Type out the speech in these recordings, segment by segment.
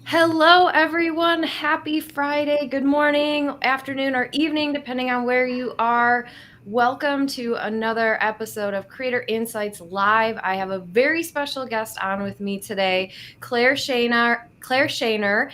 Hello, everyone. Happy Friday. Good morning, afternoon, or evening, depending on where you are. Welcome to another episode of Creator Insights Live. I have a very special guest on with me today, Claire Shaner. Claire Shaner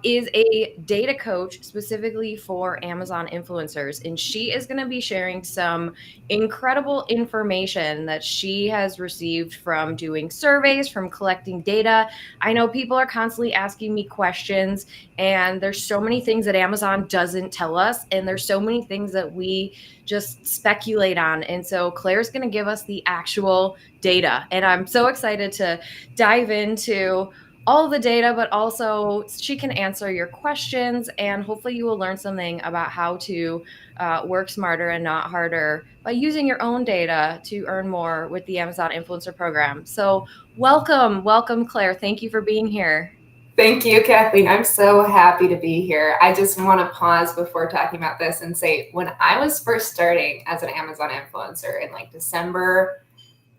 is a data coach specifically for Amazon influencers, and she is going to be sharing some incredible information that she has received from doing surveys, from collecting data. I know people are constantly asking me questions, and there's so many things that Amazon doesn't tell us, and there's so many things that we just speculate on. And so Claire's going to give us the actual data, and I'm so excited to dive into all the data, but also she can answer your questions, and hopefully you will learn something about how to work smarter and not harder by using your own data to earn more with the Amazon Influencer Program. So welcome, Claire. Thank you for being here. Thank you, Kathleen. I'm so happy to be here. I just want to pause before talking about this and say when I was first starting as an Amazon influencer in like December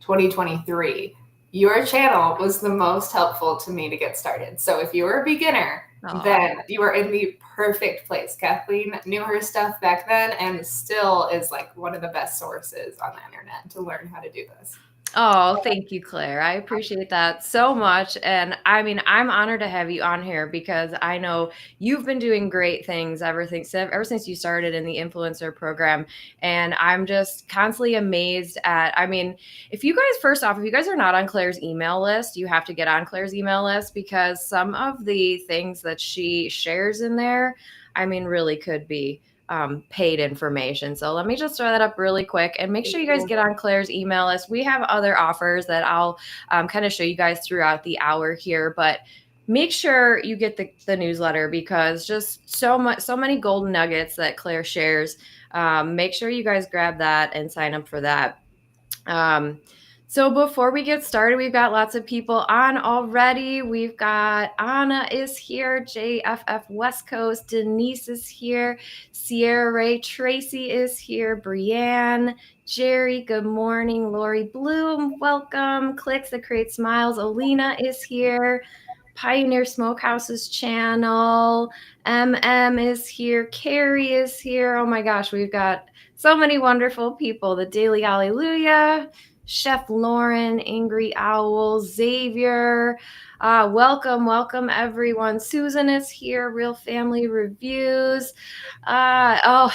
2023, your channel was the most helpful to me to get started. So if you were a beginner, then you are in the perfect place. Kathleen knew her stuff back then and still is like one of the best sources on the internet to learn how to do this. Oh, thank you, Claire. I appreciate that so much. And I mean, I'm honored to have you on here because I know you've been doing great things ever since you started in the influencer program. And I'm just constantly amazed at, I mean, if you guys, first off, if you guys are not on Claire's email list, you have to get on Claire's email list because some of the things that she shares in there, I mean, really could be paid information. So let me just throw that up really quick and make sure you guys get on Claire's email list. We have other offers that I'll kind of show you guys throughout the hour here, but make sure you get the newsletter because just so many golden nuggets that Claire shares. Make sure you guys grab that and sign up for that. Um, so before we get started, we've got lots of people on already. We've got Anna is here, JFF West Coast, Denise is here, Sierra Ray Tracy is here, Brianne, Jerry, good morning, Lori Bloom, welcome, Clicks that Create Smiles, Alina is here, Pioneer Smokehouse's channel, MM is here, Carrie is here. Oh my gosh, we've got so many wonderful people. The Daily Alleluia, Chef Lauren, Angry Owl, Xavier. Welcome, everyone. Susan is here, Real Family Reviews. Oh,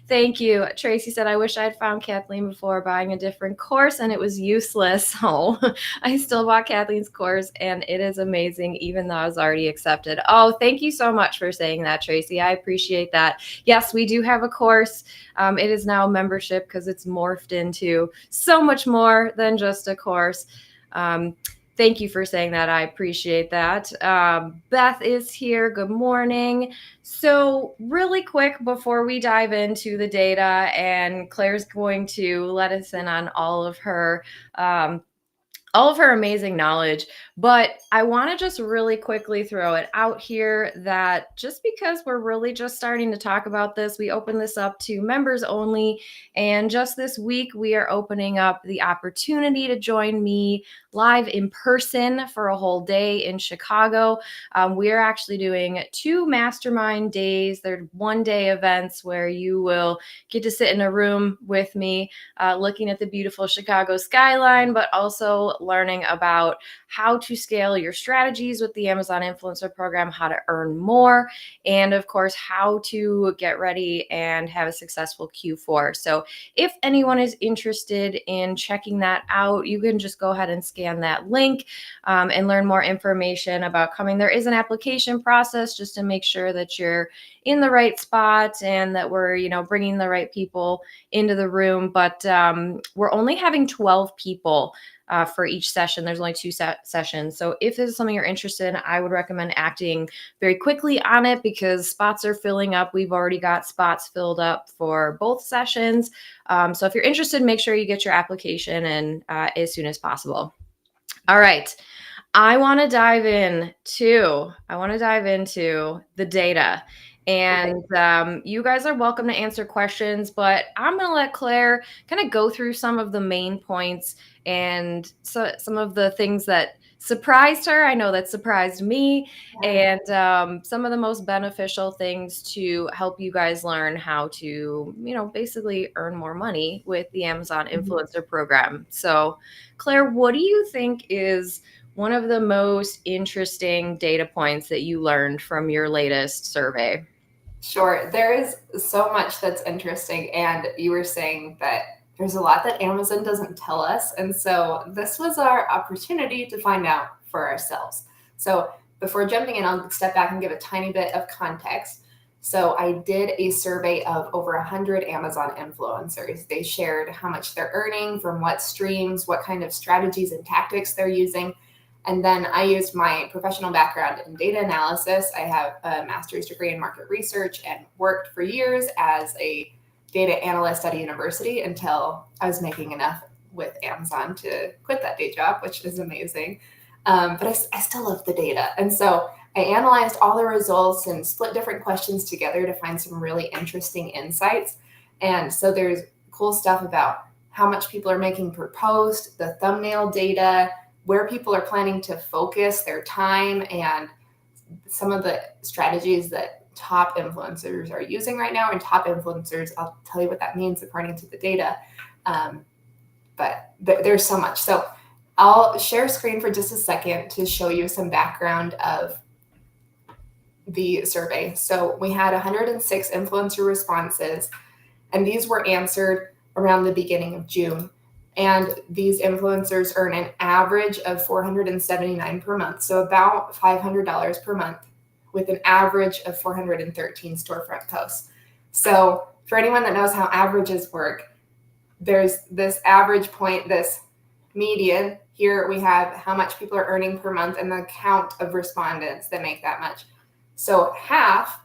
thank you. Tracy said, I wish I had found Kathleen before buying a different course and it was useless. Oh, I still bought Kathleen's course and it is amazing, even though I was already accepted. Oh, thank you so much for saying that, Tracy. I appreciate that. Yes, we do have a course. It is now a membership because it's morphed into so much more than just a course. Thank you for saying that. I appreciate that. Beth is here. Good morning. So, really quick before we dive into the data, and Claire's going to let us in on all of her amazing knowledge. But I want to just really quickly throw it out here that just because we're really just starting to talk about this, we open this up to members only. And just this week, we are opening up the opportunity to join me live in person for a whole day in Chicago. We are actually doing 2 mastermind days. They're 1-day events where you will get to sit in a room with me, looking at the beautiful Chicago skyline, but also learning about how to scale your strategies with the Amazon Influencer Program, how to earn more, and of course, how to get ready and have a successful Q4. So if anyone is interested in checking that out, you can just go ahead and scan that link and learn more information about coming. There is an application process just to make sure that you're in the right spot and that we're, bringing the right people into the room. But we're only having 12 people for each session. There's only 2 sessions. So if this is something you're interested in, I would recommend acting very quickly on it because spots are filling up. We've already got spots filled up for both sessions. So if you're interested, make sure you get your application in as soon as possible. All right. I want to dive into the data. And you guys are welcome to answer questions, but I'm going to let Claire kind of go through some of the main points and so some of the things that surprised her. I know that surprised me. Yeah. And some of the most beneficial things to help you guys learn how to, basically earn more money with the Amazon Mhm. Influencer Program. So, Claire, what do you think is one of the most interesting data points that you learned from your latest survey? Sure. There is so much that's interesting. And you were saying that there's a lot that Amazon doesn't tell us. And so this was our opportunity to find out for ourselves. So before jumping in, I'll step back and give a tiny bit of context. So I did a survey of over 100 Amazon influencers. They shared how much they're earning, from what streams, what kind of strategies and tactics they're using. And then I used my professional background in data analysis. I have a master's degree in market research and worked for years as a data analyst at a university until I was making enough with Amazon to quit that day job, which is amazing. But I still love the data. And so I analyzed all the results and split different questions together to find some really interesting insights. And so there's cool stuff about how much people are making per post, the thumbnail data, where people are planning to focus their time, and some of the strategies that top influencers are using right now. And top influencers, I'll tell you what that means according to the data. But there's so much. So I'll share screen for just a second to show you some background of the survey. So we had 106 influencer responses, and these were answered around the beginning of June. And these influencers earn an average of $479 per month, so about $500 per month, with an average of 413 storefront posts. So for anyone that knows how averages work, there's this average point, this median. Here we have how much people are earning per month and the count of respondents that make that much. So half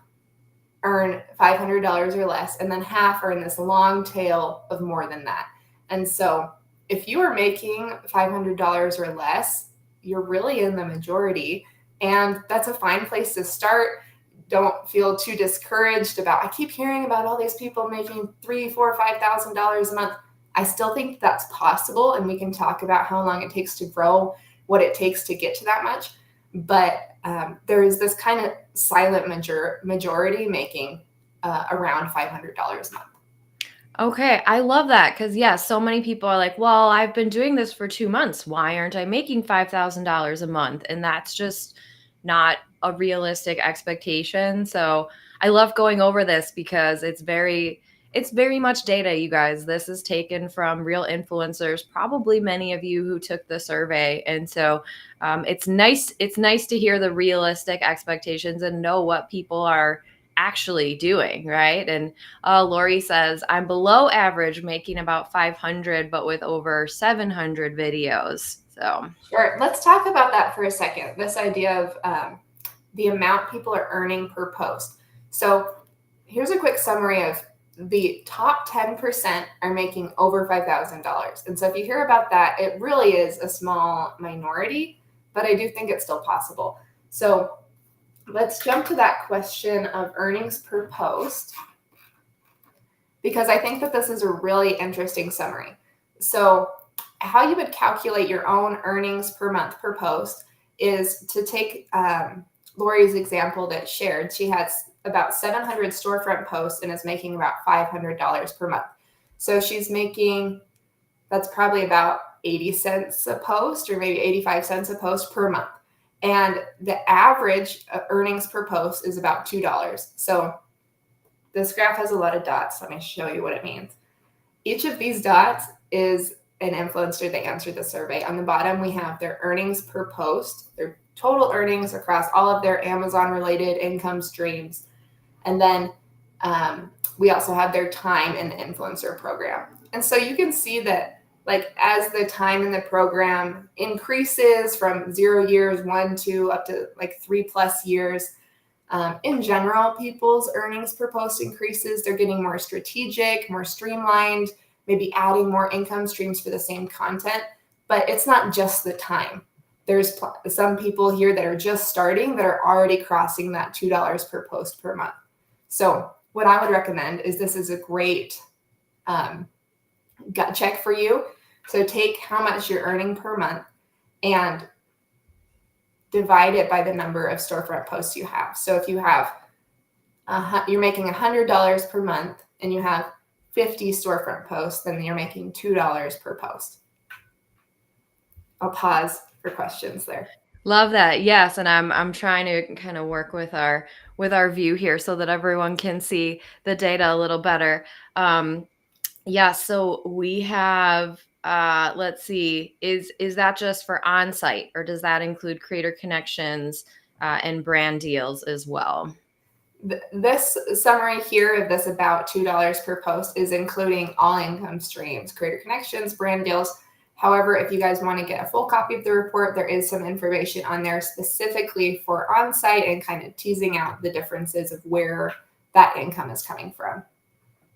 earn $500 or less, and then half are in this long tail of more than that. And so if you are making $500 or less, you're really in the majority. And that's a fine place to start. Don't feel too discouraged about, I keep hearing about all these people making $3,000, $4,000, $5,000 a month. I still think that's possible, and we can talk about how long it takes to grow, what it takes to get to that much. But there is this kind of silent majority making around $500 a month. Okay, I love that because, yes, so many people are like, well, I've been doing this for 2 months. Why aren't I making $5,000 a month? And that's just not a realistic expectation. So I love going over this because it's very much data, you guys. This is taken from real influencers, probably many of you who took the survey. And so it's nice to hear the realistic expectations and know what people are actually doing, right? And Lori says, I'm below average, making about 500, but with over 700 videos. So, Sure. Let's talk about that for a second. This idea of the amount people are earning per post. So here's a quick summary of the top 10% are making over $5,000. And so if you hear about that, it really is a small minority, but I do think it's still possible. So let's jump to that question of earnings per post, because I think that this is a really interesting summary. So how you would calculate your own earnings per month per post is to take Lori's example that shared. She has about 700 storefront posts and is making about $500 per month. So she's making, that's probably about 80 cents a post, or maybe 85 cents a post per month. And the average earnings per post is about $2. So this graph has a lot of dots. Let me show you what it means. Each of these dots is an influencer that answered the survey. On the bottom, we have their earnings per post, their total earnings across all of their Amazon related income streams. And then we also have their time in the influencer program. And so you can see that, like, as the time in the program increases from 0 years, 1, 2, up to like 3+ years, in general, people's earnings per post increases. They're getting more strategic, more streamlined, maybe adding more income streams for the same content. But it's not just the time. There's some people here that are just starting that are already crossing that $2 per post per month. So what I would recommend is, this is a great gut check for you. So take how much you're earning per month and divide it by the number of storefront posts you have. So if you have, you're making $100 per month and you have 50 storefront posts, then you're making $2 per post. I'll pause for questions there. Love that. Yes, and I'm trying to kind of work with our view here so that everyone can see the data a little better. Yeah, so we have let's see, is that just for on-site, or does that include creator connections and brand deals as well? This summary here of this about $2 per post is including all income streams, creator connections, brand deals. However, if you guys want to get a full copy of the report, there is some information on there specifically for on-site and kind of teasing out the differences of where that income is coming from.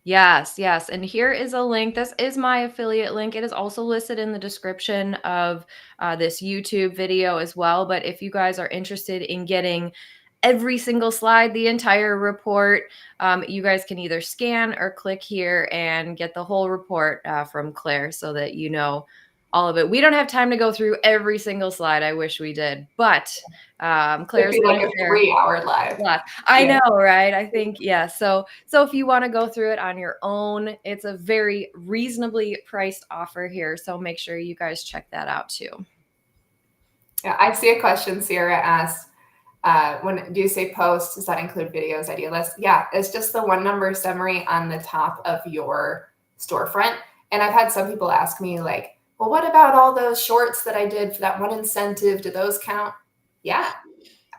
Yes, yes. And here is a link. This is my affiliate link. It is also listed in the description of this YouTube video as well. But if you guys are interested in getting every single slide, the entire report, you guys can either scan or click here and get the whole report from Claire so that you know all of it. We don't have time to go through every single slide. I wish we did, but Claire's like a 3-hour live. I know, right? I think, yeah. So if you want to go through it on your own, it's a very reasonably priced offer here. So make sure you guys check that out too. Yeah, I see a question Sierra asked. When do you say post, does that include videos, idea lists? Yeah, it's just the one number summary on the top of your storefront. And I've had some people ask me like, well, what about all those shorts that I did for that one incentive? Do those count? Yeah,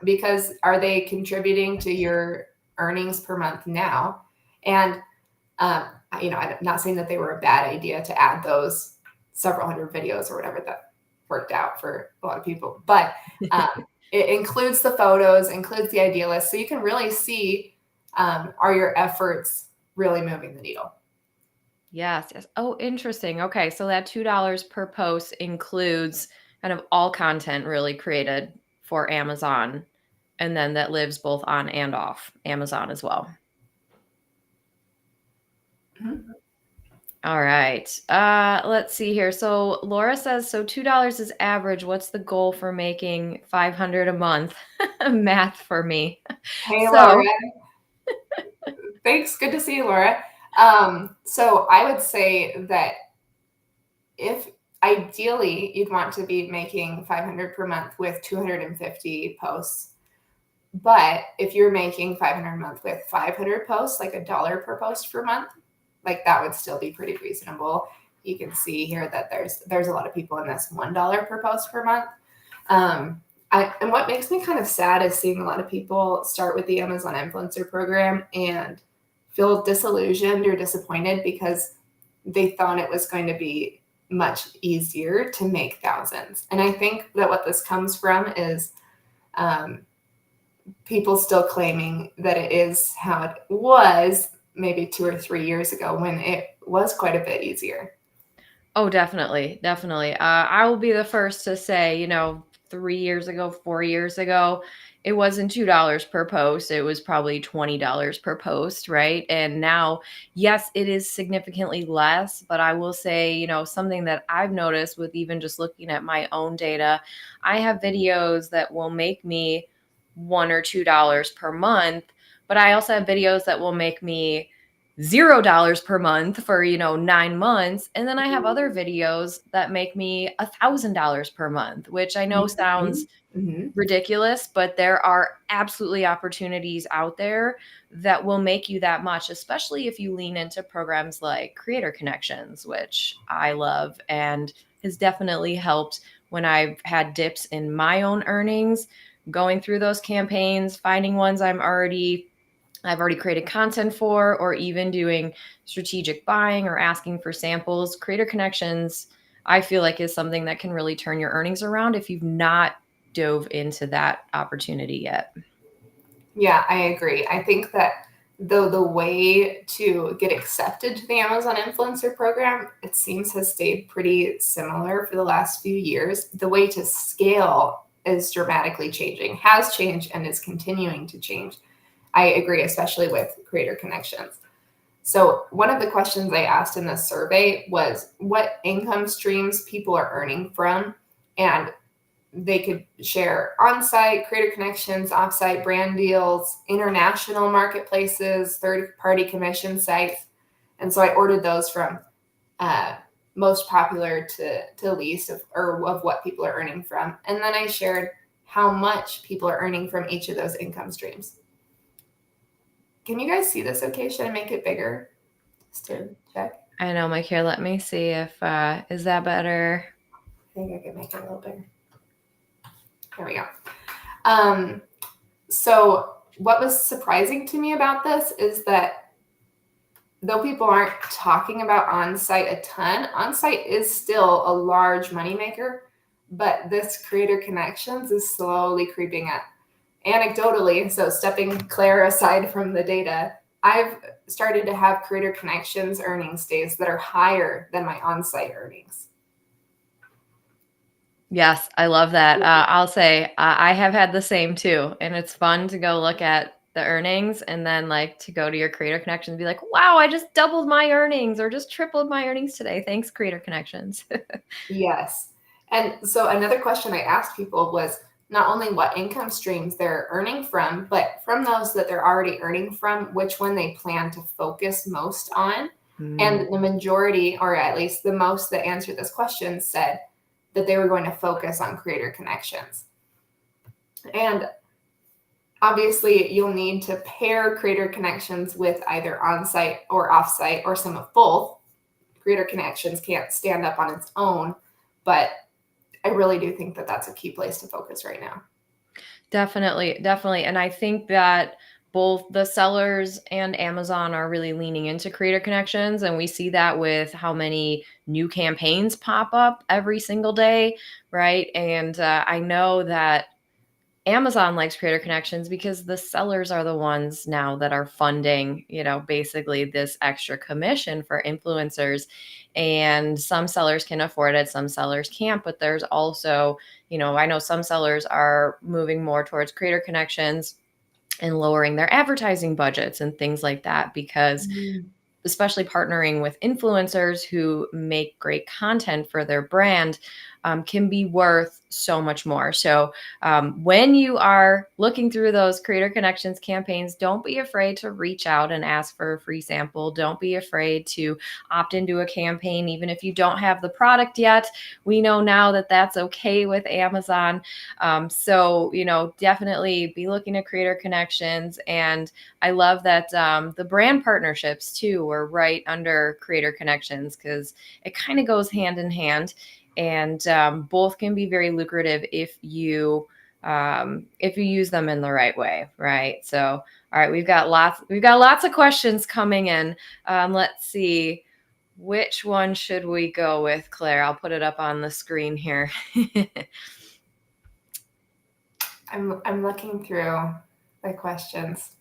because are they contributing to your earnings per month now? And, I'm not saying that they were a bad idea to add those several hundred videos or whatever that worked out for a lot of people, but it includes the photos, includes the idea list. So you can really see, are your efforts really moving the needle? Yes. Oh, interesting. Okay. So that $2 per post includes kind of all content really created for Amazon, and then that lives both on and off Amazon as well. Mm-hmm. All right. Let's see here. So Laura says, so $2 is average. What's the goal for making 500 a month? Math for me. Hey, Laura. Thanks. Good to see you, Laura. So I would say that if ideally you'd want to be making 500 per month with 250 posts, but if you're making 500 a month with 500 posts, like $1 per post per month, like that would still be pretty reasonable. You can see here that there's a lot of people in this $1 per post per month. And what makes me kind of sad is seeing a lot of people start with the Amazon Influencer Program and feel disillusioned or disappointed because they thought it was going to be much easier to make thousands. And I think that what this comes from is people still claiming that it is how it was maybe 2 or 3 years ago when it was quite a bit easier. Oh, definitely. Definitely. I will be the first to say, 3 years ago, 4 years ago, it wasn't $2 per post. It was probably $20 per post, right? And now, yes, it is significantly less, but I will say, something that I've noticed with even just looking at my own data, I have videos that will make me $1 or $2 per month, but I also have videos that will make me $0 per month for 9 months, and then I have other videos that make me $1,000 per month, which I know sounds ridiculous, but there are absolutely opportunities out there that will make you that much, especially if you lean into programs like Creator Connections, which I love and has definitely helped when I've had dips in my own earnings, going through those campaigns, finding ones I've already created content for, or even doing strategic buying or asking for samples. Creator Connections, I feel like, is something that can really turn your earnings around if you've not dove into that opportunity yet. Yeah, I agree. I think that the way to get accepted to the Amazon Influencer Program, it seems has stayed pretty similar for the last few years. The way to scale is dramatically changing, has changed, and is continuing to change. I agree, especially with Creator Connections. So one of the questions I asked in this survey was what income streams people are earning from. And they could share on-site, creator connections, off-site brand deals, international marketplaces, third-party commission sites. And so I ordered those from most popular to least of what people are earning from. And then I shared how much people are earning from each of those income streams. Can you guys see this okay? Should I make it bigger? Just to check. I know, Mike, here, let me see if, is that better? I think I can make it a little bigger. There we go. So what was surprising to me about this is that though people aren't talking about on-site a ton, on-site is still a large moneymaker, but this creator connections is slowly creeping up. Anecdotally, so stepping Claire aside from the data, I've started to have creator connections earnings days that are higher than my on-site earnings. Yes, I love that. I'll say I have had the same too. And it's fun to go look at the earnings and then like to go to your creator connections and be like, wow, I just doubled my earnings or just tripled my earnings today. Thanks, creator connections. Yes. And so another question I asked people was not only what income streams they're earning from, but from those that they're already earning from, which one they plan to focus most on. And the majority, or at least the most that answered this question, said that they were going to focus on creator connections. And obviously, you'll need to pair creator connections with either on-site or off-site or some of both. Creator connections can't stand up on its own, but I really do think that that's a key place to focus right now. Definitely, definitely. And I think that both the sellers and Amazon are really leaning into creator connections. And we see that with how many new campaigns pop up every single day, right? And I know that Amazon likes creator connections because the sellers are the ones now that are funding, basically this extra commission for influencers. And some sellers can afford it, some sellers can't, but there's also, I know some sellers are moving more towards creator connections and lowering their advertising budgets and things like that because especially partnering with influencers who make great content for their brand can be worth so much more. So when you are looking through those creator connections campaigns, don't be afraid to reach out and ask for a free sample. Don't be afraid to opt into a campaign, even if you don't have the product yet. We know now that that's okay with Amazon. So, definitely be looking at creator connections. And I love that the brand partnerships too were right under creator connections because it kind of goes hand in hand. And both can be very lucrative if you use them in the right way, right? So, all right, we've got lots of questions coming in. Let's see, which one should we go with, Claire? I'll put it up on the screen here. I'm looking through the questions.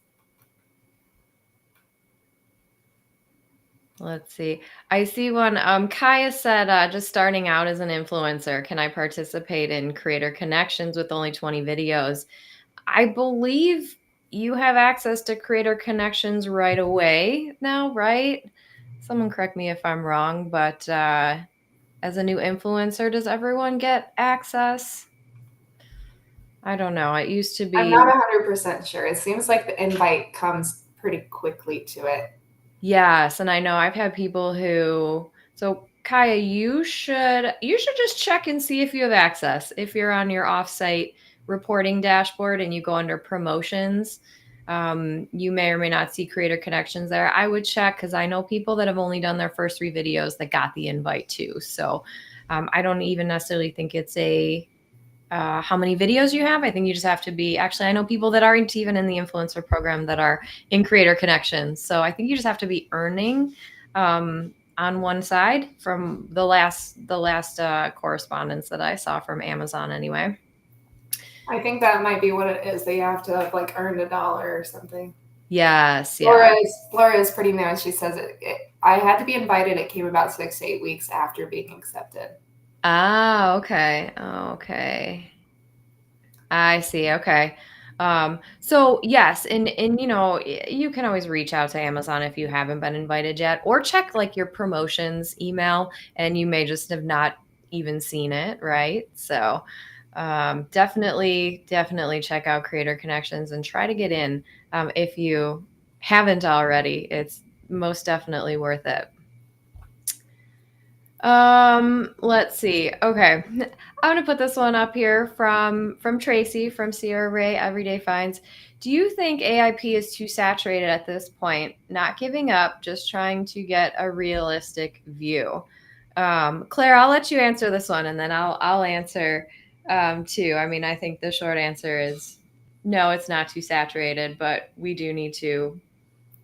Let's see. I see one. Kaya said, just starting out as an influencer, can I participate in creator connections with only 20 videos? I believe you have access to creator connections right away now, right? Someone correct me if I'm wrong, but as a new influencer, does everyone get access? I don't know. It used to be. I'm not 100% sure. It seems like the invite comes pretty quickly to it. Yes, and I know I've had people who, so Kaya, you should just check and see if you have access. If you're on your offsite reporting dashboard and you go under promotions, you may or may not see creator connections there. I would check because I know people that have only done their first 3 videos that got the invite too. So I don't even necessarily think it's a how many videos you have. I think you just have to be, actually, I know people that aren't even in the influencer program that are in creator connections. So I think you just have to be earning on one side from the last correspondence that I saw from Amazon anyway. I think that might be what it is. They have to have like earned $1 or something. Yes. Yeah. Laura is pretty new. She says I had to be invited. It came about 6 to 8 weeks after being accepted. Ah, okay. Okay. I see. Okay. So yes, and you can always reach out to Amazon if you haven't been invited yet, or check like your promotions email, and you may just have not even seen it, right? So Definitely check out Creator Connections and try to get in if you haven't already. It's most definitely worth it. Let's see. Okay. I'm gonna put this one up here from Tracy from Sierra Ray Everyday Finds. Do you think AIP is too saturated at this point? Not giving up, just trying to get a realistic view. Claire, I'll let you answer this one, and then I'll answer too. I mean, I think the short answer is no, it's not too saturated, but we do need to.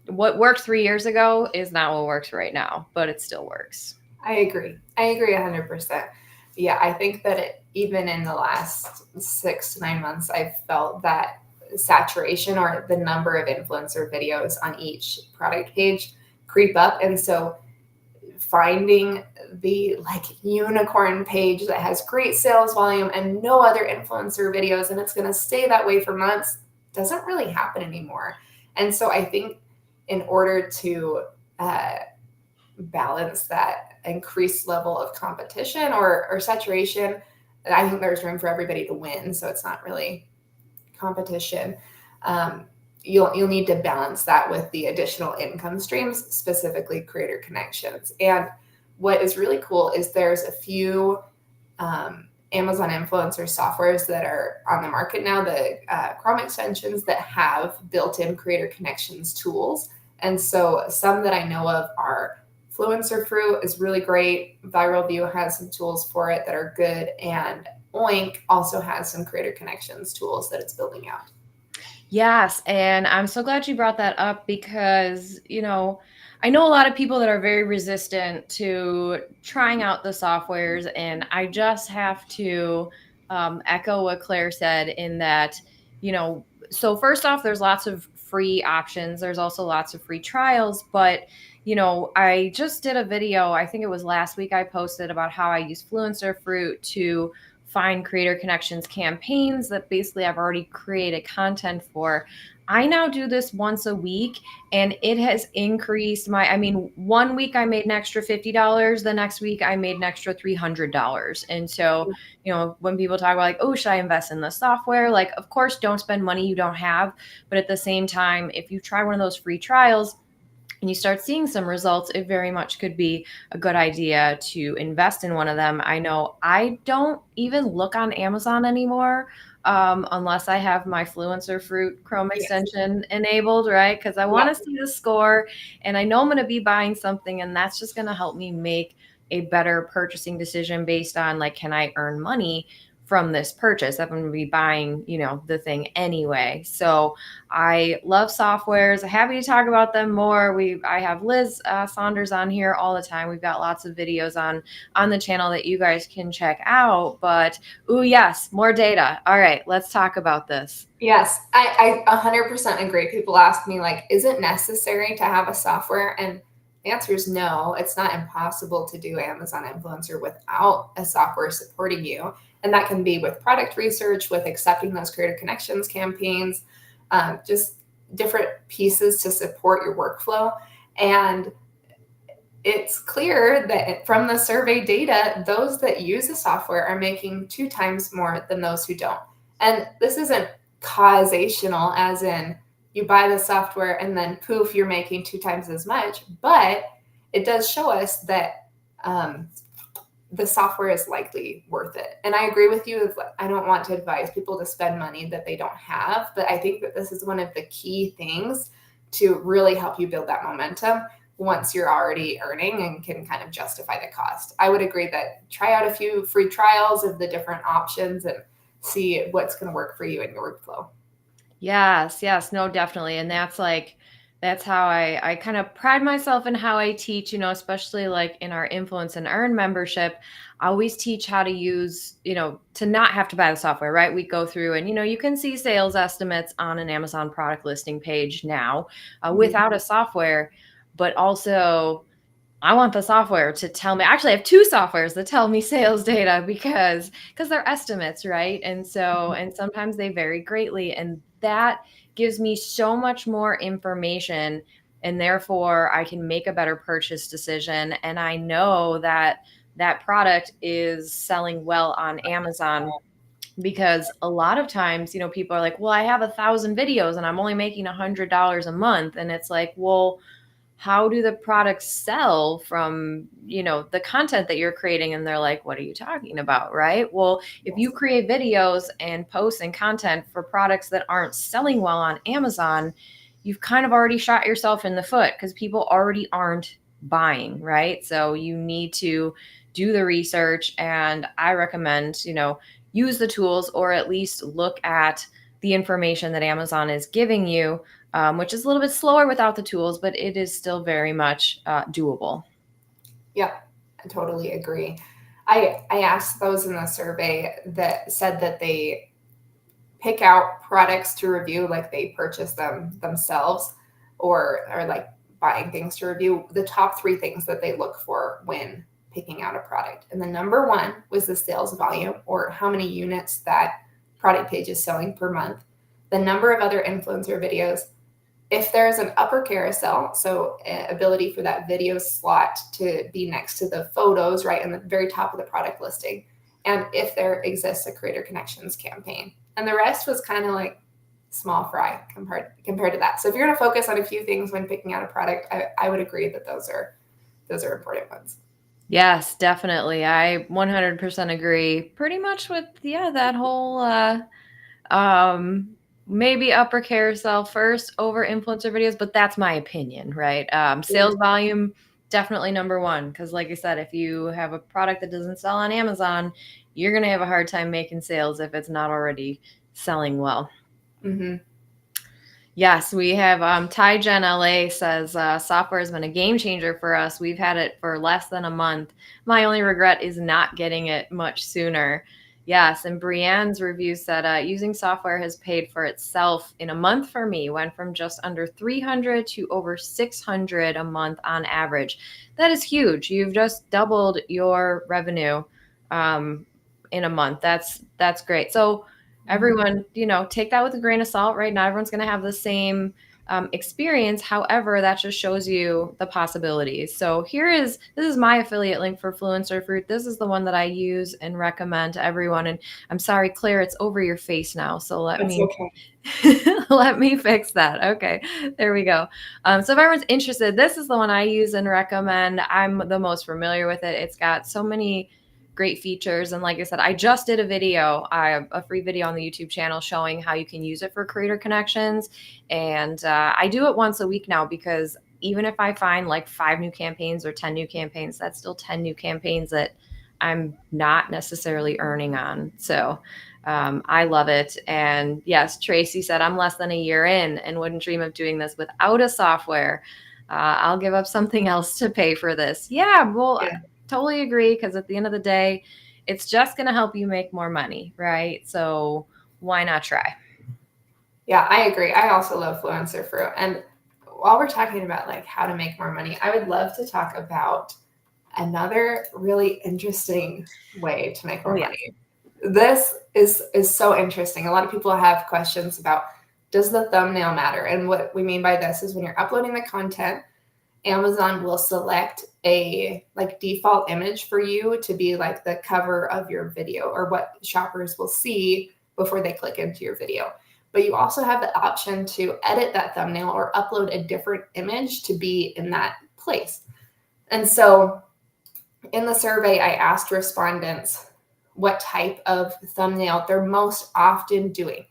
What worked 3 years ago is not what works right now, but it still works. I agree. I agree 100%. Yeah, I think that even in the last 6 to 9 months, I've felt that saturation or the number of influencer videos on each product page creep up. And so finding the like unicorn page that has great sales volume and no other influencer videos, and it's going to stay that way for months, doesn't really happen anymore. And so I think in order to balance that increased level of competition or saturation, I think there's room for everybody to win. So it's not really competition. You'll need to balance that with the additional income streams, specifically Creator Connections. And what is really cool is there's a few Amazon influencer softwares that are on the market now, the Chrome extensions that have built-in Creator Connections tools. And so some that I know of are Fluencer Fruit is really great. Viral View has some tools for it that are good. And Oink also has some Creator Connections tools that it's building out. Yes, and I'm so glad you brought that up because, I know a lot of people that are very resistant to trying out the softwares, and I just have to echo what Claire said in that, so first off, there's lots of free options. There's also lots of free trials, but I just did a video, I think it was last week I posted about how I use Fluencer Fruit to find Creator Connections campaigns that basically I've already created content for. I now do this once a week and it has increased one week I made an extra $50. The next week I made an extra $300. And so, when people talk about like, oh, should I invest in the software? Like, of course, don't spend money you don't have. But at the same time, if you try one of those free trials, and you start seeing some results, it very much could be a good idea to invest in one of them. I know I don't even look on Amazon anymore unless I have my Fluencer Fruit Chrome extension enabled, right? Because I want to see the score and I know I'm going to be buying something and that's just going to help me make a better purchasing decision based on like, can I earn money from this purchase? I'm going to be buying, the thing anyway. So I love softwares. Happy to talk about them more. I have Liz Saunders on here all the time. We've got lots of videos on the channel that you guys can check out. But yes, more data. All right, let's talk about this. Yes, I 100% agree. People ask me like, is it necessary to have a software? And the answer is no. It's not impossible to do Amazon Influencer without a software supporting you. And that can be with product research, with accepting those Creator Connections campaigns, just different pieces to support your workflow. And it's clear that from the survey data, those that use the software are making 2 times more than those who don't. And this isn't causational, as in you buy the software and then poof, you're making 2 times as much. But it does show us that the software is likely worth it. And I agree with you. I don't want to advise people to spend money that they don't have, but I think that this is one of the key things to really help you build that momentum once you're already earning and can kind of justify the cost. I would agree that try out a few free trials of the different options and see what's going to work for you in your workflow. Yes, no, definitely. And that's how I kind of pride myself in how I teach, especially like in our Influence and Earn membership. I always teach how to use, to not have to buy the software, right? We go through and, you can see sales estimates on an Amazon product listing page now without a software, but also I want the software to tell me. Actually, I have 2 softwares that tell me sales data because they're estimates, right? And so, and sometimes they vary greatly. And that gives me so much more information. And therefore, I can make a better purchase decision. And I know that that product is selling well on Amazon because a lot of times, people are like, well, I have 1,000 videos and I'm only making $100 a month. And it's like, well, how do the products sell from, the content that you're creating? And they're like, what are you talking about? Right. Well, if you create videos and posts and content for products that aren't selling well on Amazon, you've kind of already shot yourself in the foot because people already aren't buying. Right. So you need to do the research. And I recommend, use the tools or at least look at the information that Amazon is giving you, which is a little bit slower without the tools, but it is still very much doable. Yep, I totally agree. I asked those in the survey that said that they pick out products to review, like they purchase them themselves or like buying things to review, the top 3 things that they look for when picking out a product. And the number 1 was the sales volume, or how many units that product page is selling per month, the number of other influencer videos, if there's an upper carousel, so ability for that video slot to be next to the photos, right in the very top of the product listing, and if there exists a creator connections campaign. And the rest was kind of like small fry compared to that. So if you're going to focus on a few things when picking out a product, I would agree that those are important ones. Yes, definitely. I 100% agree. Pretty much with that whole maybe upper carousel first over influencer videos, but that's my opinion, right? Sales volume definitely number 1, because like I said, if you have a product that doesn't sell on Amazon, you're going to have a hard time making sales if it's not already selling well. Mm-hmm. Yes, we have Ty Gen LA says software has been a game changer for us. We've had it for less than a month. My only regret is not getting it much sooner. Yes, and Brienne's review said using software has paid for itself in a month for me. Went from just under 300 to over 600 a month on average. That is huge. You've just doubled your revenue in a month. That's great. So everyone, take that with a grain of salt, right? Not everyone's going to have the same experience. However, that just shows you the possibilities. So this is my affiliate link for Fluencer Fruit. This is the one that I use and recommend to everyone. And I'm sorry, Claire, it's over your face now. So let me fix that. Okay, there we go. So if everyone's interested, this is the one I use and recommend. I'm the most familiar with it. It's got so many great features. And like I said, I just did a free video on the YouTube channel showing how you can use it for creator connections. And I do it once a week now, because even if I find like 5 new campaigns or 10 new campaigns, that's still 10 new campaigns that I'm not necessarily earning on. So I love it. And yes, Tracy said, I'm less than a year in and wouldn't dream of doing this without a software. I'll give up something else to pay for this. Yeah, well, yeah. Totally agree, because at the end of the day, it's just going to help you make more money, right? So why not try? Yeah, I agree. I also love Fluencer Fruit. And while we're talking about like how to make more money, I would love to talk about another really interesting way to make more money. This is so interesting. A lot of people have questions about, does the thumbnail matter? And what we mean by this is when you're uploading the content, Amazon will select a like default image for you to be like the cover of your video, or what shoppers will see before they click into your video. But you also have the option to edit that thumbnail or upload a different image to be in that place. And so in the survey, I asked respondents what type of thumbnail they're most often doing.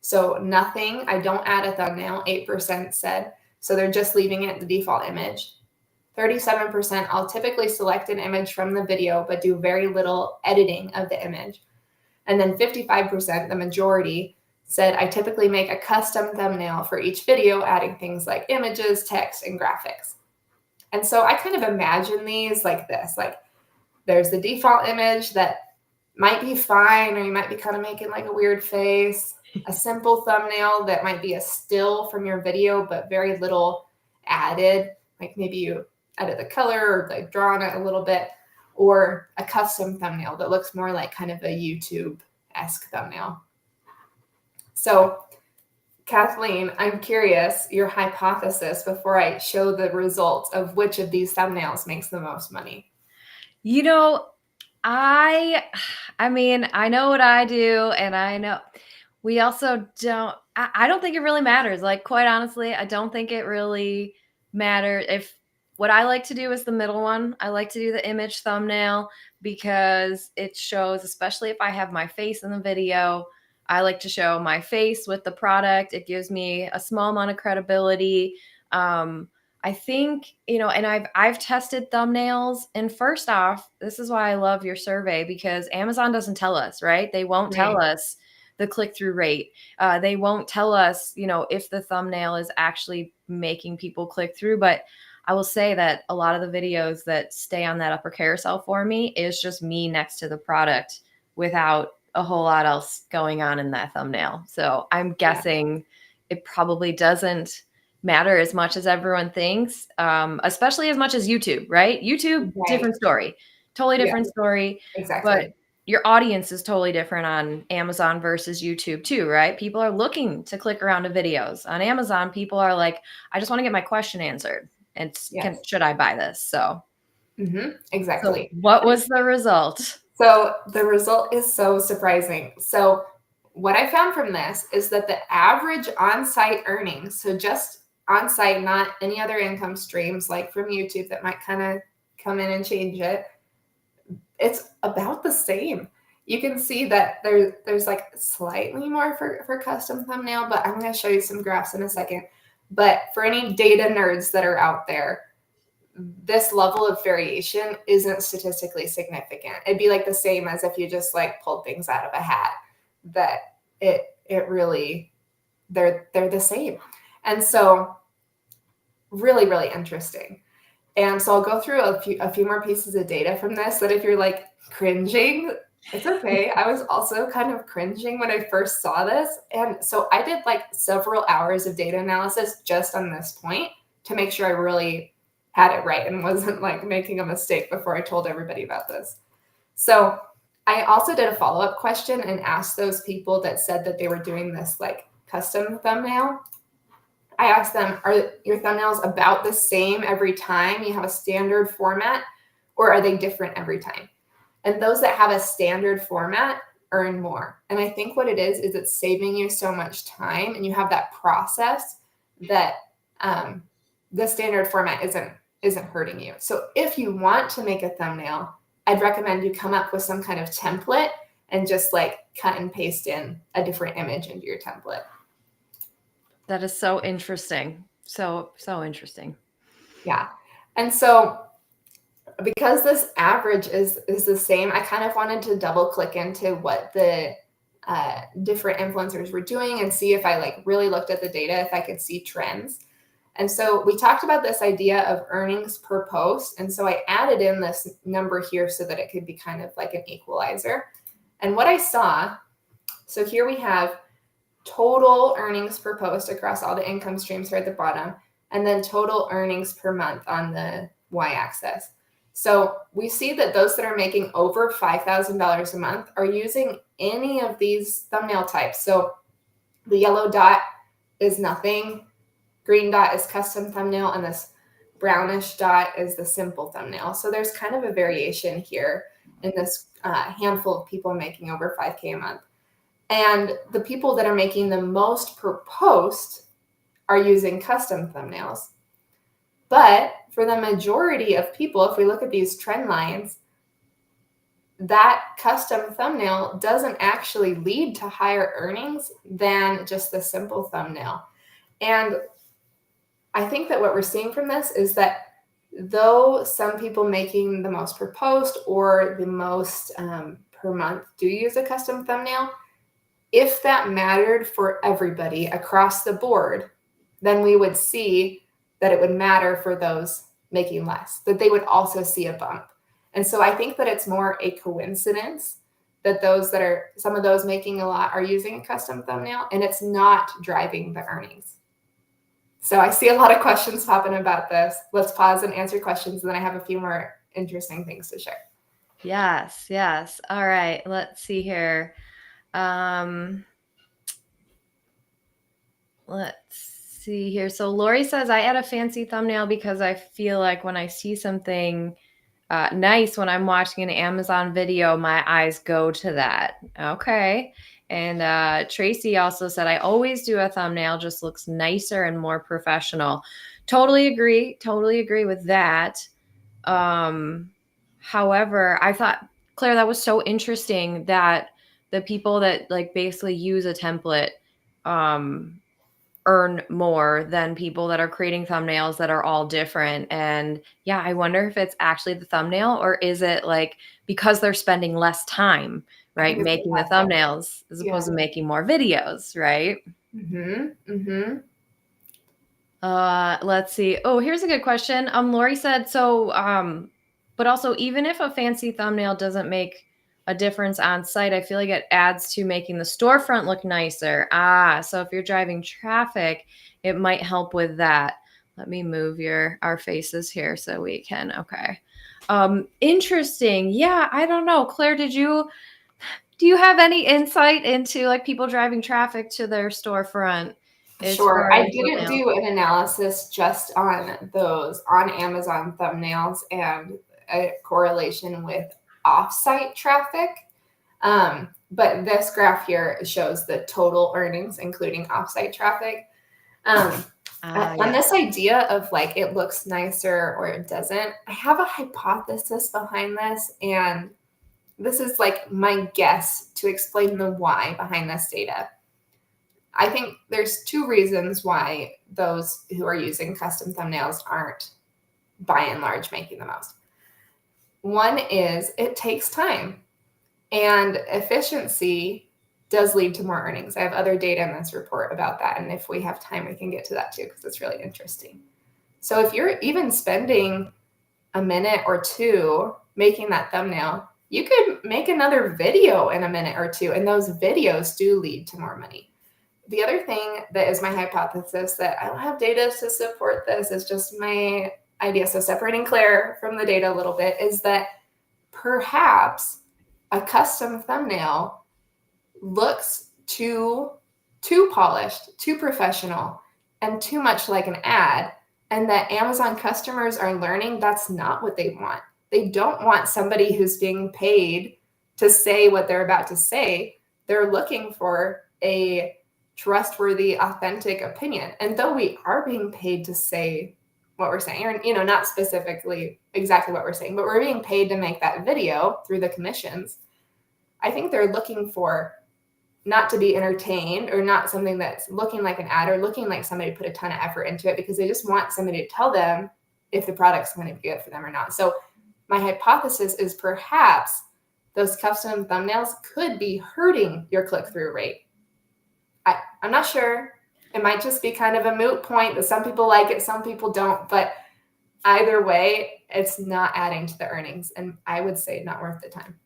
So nothing, I don't add a thumbnail, 8% said. So they're just leaving it the default image. 37%, I'll typically select an image from the video, but do very little editing of the image. And then 55%, the majority, said I typically make a custom thumbnail for each video, adding things like images, text, and graphics. And so I kind of imagine these like this, like there's the default image that might be fine, or you might be kind of making like a weird face, a simple thumbnail that might be a still from your video, but very little added. Like maybe you edit the color or like draw on it a little bit, or a custom thumbnail that looks more like kind of a YouTube-esque thumbnail. So Kathleen, I'm curious your hypothesis before I show the results of which of these thumbnails makes the most money. I mean, I know what I do, and I know we also don't. I don't think it really matters. Like, quite honestly, I don't think it really matters. If what I like to do is the middle one, I like to do the image thumbnail because it shows, especially if I have my face in the video, I like to show my face with the product. It gives me a small amount of credibility. Um, I think, and I've tested thumbnails, and first off, this is why I love your survey, because Amazon doesn't tell us, right? They won't tell Right. us the click-through rate. They won't tell us, if the thumbnail is actually making people click through. But I will say that a lot of the videos that stay on that upper carousel for me is just me next to the product without a whole lot else going on in that thumbnail. So I'm Yeah. guessing it probably doesn't matter as much as everyone thinks, especially as much as YouTube, right? YouTube, Right. different story, totally Yeah, different story. But exactly. your audience is totally different on Amazon versus YouTube too, right? People are looking to click around to videos. On Amazon, people are like, I just want to get my question answered. And Yes. should I buy this? So Exactly. what was the result? So the result is so surprising. So what I found from this is that the average on-site earnings, so just on-site, not any other income streams like from YouTube that might kind of come in and change it, it's about the same. You can see that there's like slightly more for custom thumbnail, but I'm going to show you some graphs in a second. But for any data nerds that are out there, this level of variation isn't statistically significant. It'd be like the same as if you just like pulled things out of a hat. That it really they're the same. And so really interesting. And so I'll go through a few more pieces of data from this that if you're like cringing, it's okay. I was also kind of cringing when I first saw this. And so I did like several hours of data analysis just on this point to make sure I really had it right and wasn't like making a mistake before I told everybody about this. So I also did a follow-up question and asked those people that said that they were doing this like custom thumbnail. I asked them, are your thumbnails about the same every time? You have a standard format, or are they different every time? And those that have a standard format earn more. And I think what it is it's saving you so much time, and you have that process that the standard format isn't hurting you. So if you want to make a thumbnail, I'd recommend you come up with some kind of template and just like cut and paste in a different image into your template. That is so interesting. So interesting. Yeah. And so because this average is the same, I kind of wanted to double click into what the different influencers were doing and see if I like really looked at the data, if I could see trends. And so we talked about this idea of earnings per post. And so I added in this number here so that it could be kind of like an equalizer. And what I saw, so here we have total earnings per post across all the income streams here at the bottom, and then total earnings per month on the y-axis. So we see that those that are making over $5,000 a month are using any of these thumbnail types. So the yellow dot is nothing, green dot is custom thumbnail, and this brownish dot is the simple thumbnail. So there's kind of a variation here in this handful of people making over 5K a month. And the people that are making the most per post are using custom thumbnails. But for the majority of people, if we look at these trend lines, that custom thumbnail doesn't actually lead to higher earnings than just the simple thumbnail. And I think that what we're seeing from this is that though some people making the most per post or the most per month do use a custom thumbnail, if that mattered for everybody across the board, then we would see that it would matter for those making less, that they would also see a bump. And so I think that it's more a coincidence that some of those making a lot are using a custom thumbnail, and it's not driving the earnings. So I see a lot of questions popping about this. Let's pause and answer questions, and then I have a few more interesting things to share. Yes. All right. Let's see here. Let's see here. So Lori says, I add a fancy thumbnail because I feel like when I see something Nice. When I'm watching an Amazon video, my eyes go to that. Okay. And Tracy also said, I always do a thumbnail, just looks nicer and more professional. Totally agree. Totally agree with that. Um, However, I thought, Claire, that was so interesting that the people that like basically use a template um, earn more than people that are creating thumbnails that are all different. And yeah, I wonder if it's actually the thumbnail or is it like because they're spending less time, I right, think it's the making the last time. thumbnails as Yeah. opposed to making more videos, right? Let's see. Oh, here's a good question. Lori said, but also even if a fancy thumbnail doesn't make a difference on site, I feel like it adds to making the storefront look nicer. So if you're driving traffic, it might help with that. Let me move our faces here so we can, okay. Interesting. Yeah, I don't know. Claire, do you have any insight into like people driving traffic to their storefront? As Sure. far I as didn't do an analysis just on those on Amazon thumbnails and a correlation with offsite traffic. But this graph here shows the total earnings, including offsite traffic. On this idea of like it looks nicer or it doesn't, I have a hypothesis behind this, and this is like my guess to explain the why behind this data. I think there's two reasons why those who are using custom thumbnails aren't by and large making the most. One is it takes time, and efficiency does lead to more earnings. I have other data in this report about that, and if we have time, we can get to that too because it's really interesting. So if you're even spending a minute or two making that thumbnail, you could make another video in a minute or two, and those videos do lead to more money. The other thing that is my hypothesis that I don't have data to support this, is just my idea. So separating Claire from the data a little bit is that perhaps a custom thumbnail looks too polished, too professional, and too much like an ad, and that Amazon customers are learning that's not what they want. They don't want somebody who's being paid to say what they're about to say. They're looking for a trustworthy, authentic opinion. And though we are being paid to say what we're saying, or not specifically exactly what we're saying, but we're being paid to make that video through the commissions, I think they're looking for not to be entertained or not something that's looking like an ad or looking like somebody put a ton of effort into it, because they just want somebody to tell them if the product's going to be good for them or not. So my hypothesis is perhaps those custom thumbnails could be hurting your click-through rate. I'm not sure. It might just be kind of a moot point that some people like it, some people don't. But either way, it's not adding to the earnings. And I would say not worth the time.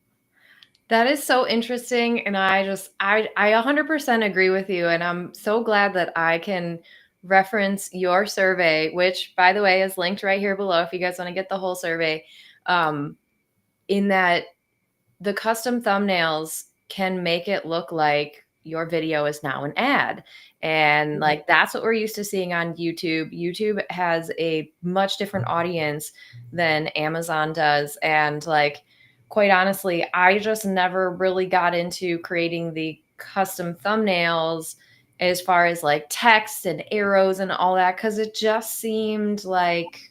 That is so interesting. And I 100% agree with you. And I'm so glad that I can reference your survey, which, by the way, is linked right here below if you guys want to get the whole survey. In that the custom thumbnails can make it look like your video is now an ad. And like that's what we're used to seeing on YouTube. YouTube has a much different audience than Amazon does. And like, quite honestly, I just never really got into creating the custom thumbnails as far as like text and arrows and all that, because it just seemed like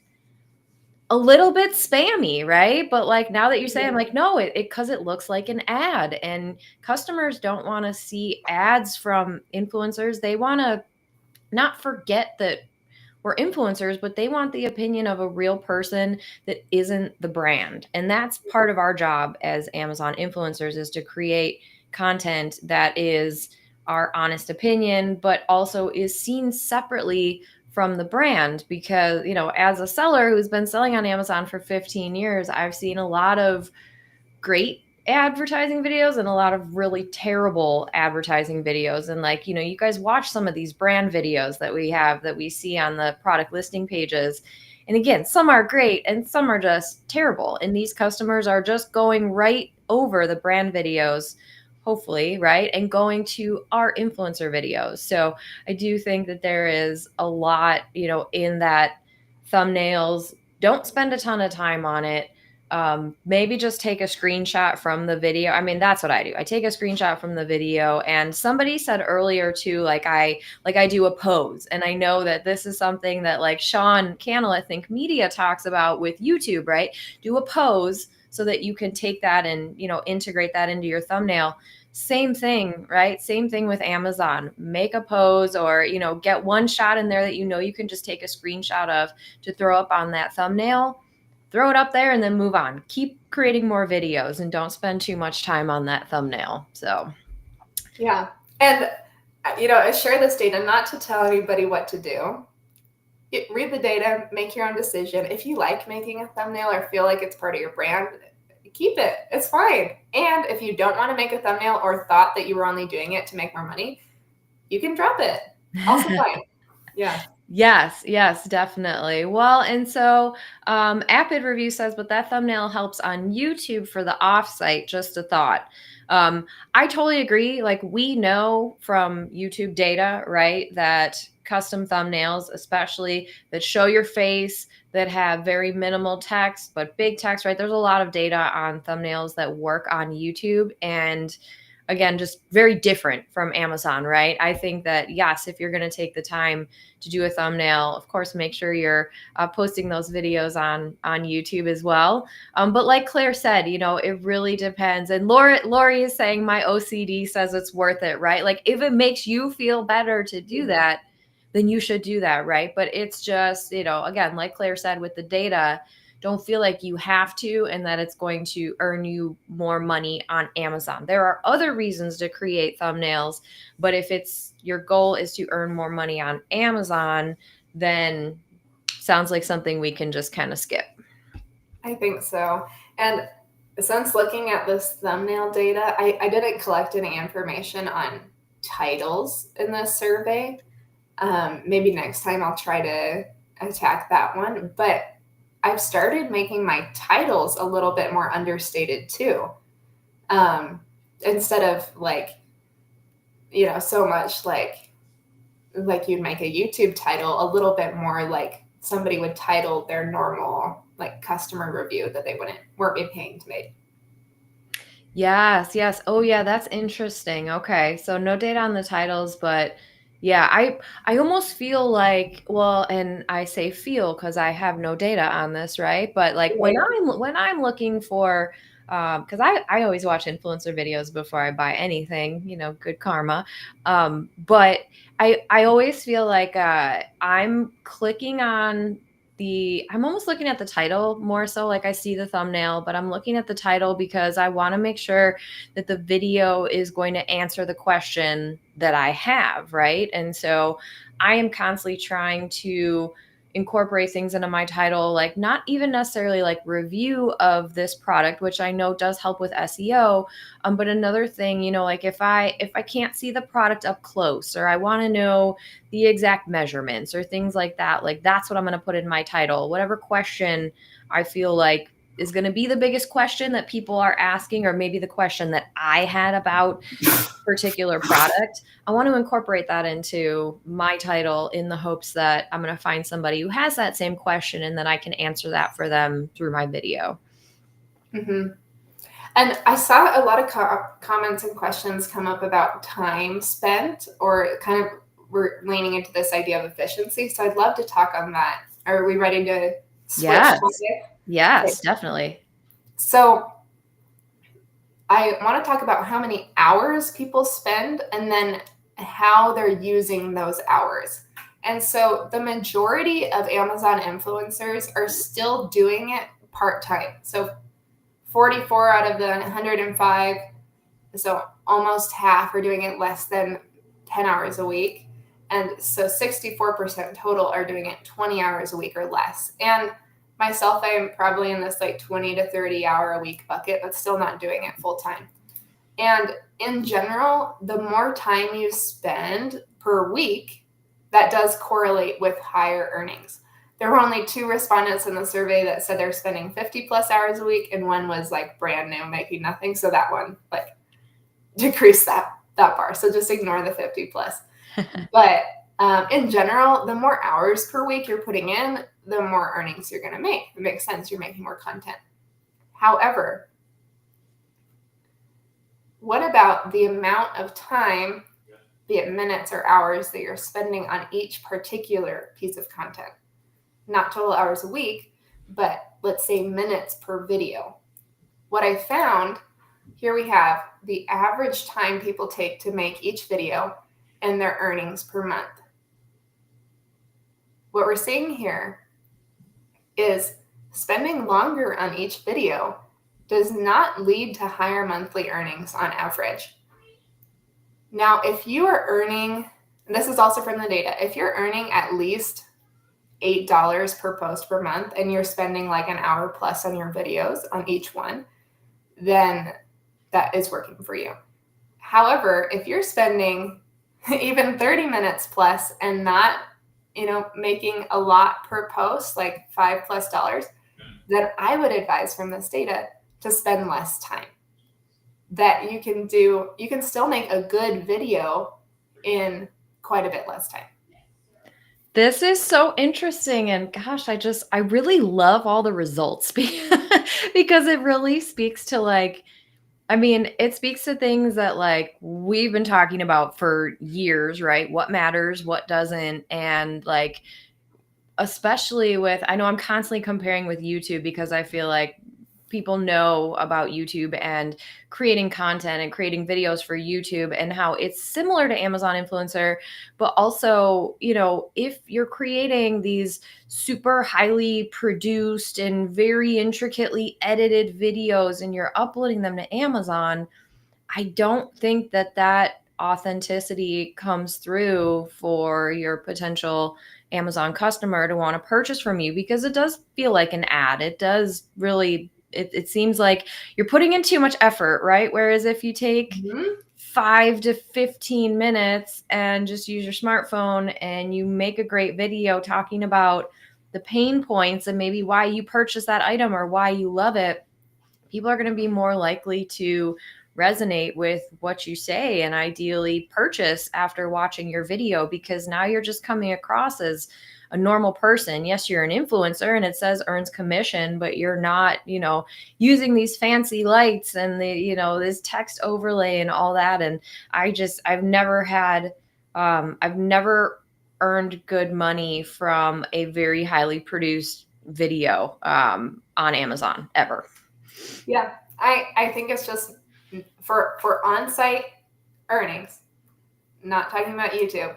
a little bit spammy, right? But like now that you say, I'm like, no, it because it looks like an ad, and customers don't want to see ads from influencers. They want to not forget that we're influencers, but they want the opinion of a real person that isn't the brand. And that's part of our job as Amazon influencers, is to create content that is our honest opinion, but also is seen separately from the brand. Because, as a seller who's been selling on Amazon for 15 years, I've seen a lot of great advertising videos and a lot of really terrible advertising videos. And like, you guys watch some of these brand videos that we see on the product listing pages. And again, some are great and some are just terrible. And these customers are just going right over the brand videos, hopefully, right? And going to our influencer videos. So I do think that there is a lot, in that thumbnails, don't spend a ton of time on it. maybe just take a screenshot from the video. I mean, that's what I do. I take a screenshot from the video. And somebody said earlier too, like I do a pose. And I know that this is something that like Sean Cannell, I think Media talks about with YouTube, right? Do a pose so that you can take that and, you know, integrate that into your thumbnail. Same thing, right? Same thing with Amazon. Make a pose, or, you know, get one shot in there that you know you can just take a screenshot of to throw up on that thumbnail. Throw it up there and then move on. Keep creating more videos and don't spend too much time on that thumbnail. So, yeah. And, you know, I share this data not to tell anybody what to do. Read the data, make your own decision. If you like making a thumbnail or feel like it's part of your brand, keep it. It's fine. And if you don't want to make a thumbnail or thought that you were only doing it to make more money, you can drop it. Also fine. Yeah. Yes, definitely. Well, and so Apid Review says, but that thumbnail helps on YouTube for the offsite. Just a thought. I totally agree. Like, we know from YouTube data, right, that custom thumbnails, especially that show your face, that have very minimal text, but big text, right? There's a lot of data on thumbnails that work on YouTube. And again, just very different from Amazon, right? I think that, yes, if you're going to take the time to do a thumbnail, of course, make sure you're posting those videos on YouTube as well. But like Claire said, you know, it really depends. And Lori is saying my OCD says it's worth it, right? Like, if it makes you feel better to do that, then you should do that, right? But it's just, you know, again, like Claire said, with the data, don't feel like you have to and that it's going to earn you more money on Amazon. There are other reasons to create thumbnails, but if it's your goal is to earn more money on Amazon, then sounds like something we can just kind of skip. I think so. And since looking at this thumbnail data, I didn't collect any information on titles in this survey. Maybe next time I'll try to attack that one. But I've started making my titles a little bit more understated too. Instead of like, you know, so much like you'd make a YouTube title, a little bit more like somebody would title their normal like customer review that they weren't be paying to make. Yes. Oh yeah, that's interesting. Okay. So no data on the titles, but yeah, I almost feel like, well, and I say feel because I have no data on this, right? But like when I'm looking for because I always watch influencer videos before I buy anything, you know, good karma. But I always feel like I'm clicking on I'm almost looking at the title more so. Like, I see the thumbnail, but I'm looking at the title because I want to make sure that the video is going to answer the question that I have, right? And so I am constantly trying to incorporate things into my title, like not even necessarily like review of this product, which I know does help with SEO. But another thing, you know, like if I can't see the product up close, or I want to know the exact measurements or things like that, like that's what I'm going to put in my title. Whatever question I feel like is going to be the biggest question that people are asking, or maybe the question that I had about a particular product, I want to incorporate that into my title in the hopes that I'm going to find somebody who has that same question and then I can answer that for them through my video. Mm-hmm. And I saw a lot of comments and questions come up about time spent, or kind of we're leaning into this idea of efficiency. So I'd love to talk on that. Are we ready to switch topic? Yes, okay. Definitely. So I want to talk about how many hours people spend and then how they're using those hours. And so the majority of Amazon influencers are still doing it part-time. So 44 out of the 105, so almost half, are doing it less than 10 hours a week. And so 64% total are doing it 20 hours a week or less. And myself, I'm probably in this like 20 to 30 hour a week bucket, but still not doing it full time. And in general, the more time you spend per week, that does correlate with higher earnings. There were only 2 respondents in the survey that said they're spending 50 plus hours a week, and one was like brand new, making nothing. So that one like decreased that bar. So just ignore the 50 plus. But in general, the more hours per week you're putting in, the more earnings you're going to make. It makes sense. You're making more content. However, what about the amount of time, be it minutes or hours, that you're spending on each particular piece of content? Not total hours a week, but let's say minutes per video. What I found, here we have the average time people take to make each video and their earnings per month. What we're seeing here is spending longer on each video does not lead to higher monthly earnings on average. Now, if you are earning, and this is also from the data, if you're earning at least $8 per post per month and you're spending like an hour plus on your videos on each one, then that is working for you. However, if you're spending even 30 minutes plus and not, making a lot per post, like $5+, then I would advise from this data to spend less time. That you can still make a good video in quite a bit less time. This is so interesting. And gosh, I really love all the results because it really speaks to it speaks to things that we've been talking about for years, right? What matters, what doesn't. And especially I know I'm constantly comparing with YouTube because I feel like people know about YouTube and creating content and creating videos for YouTube and how it's similar to Amazon Influencer, but also, if you're creating these super highly produced and very intricately edited videos and you're uploading them to Amazon, I don't think that authenticity comes through for your potential Amazon customer to want to purchase from you, because it does feel like an ad. It does really, it seems like you're putting in too much effort, right? Whereas if you take 5 to 15 minutes and just use your smartphone and you make a great video talking about the pain points and maybe why you purchase that item or why you love it, people are going to be more likely to resonate with what you say and ideally purchase after watching your video, because now you're just coming across as a normal person. Yes, you're an influencer and it says earns commission, but you're not, using these fancy lights and this text overlay and all that. And I've never earned good money from a very highly produced video on Amazon ever. Yeah, I think it's just for on-site earnings, not talking about YouTube,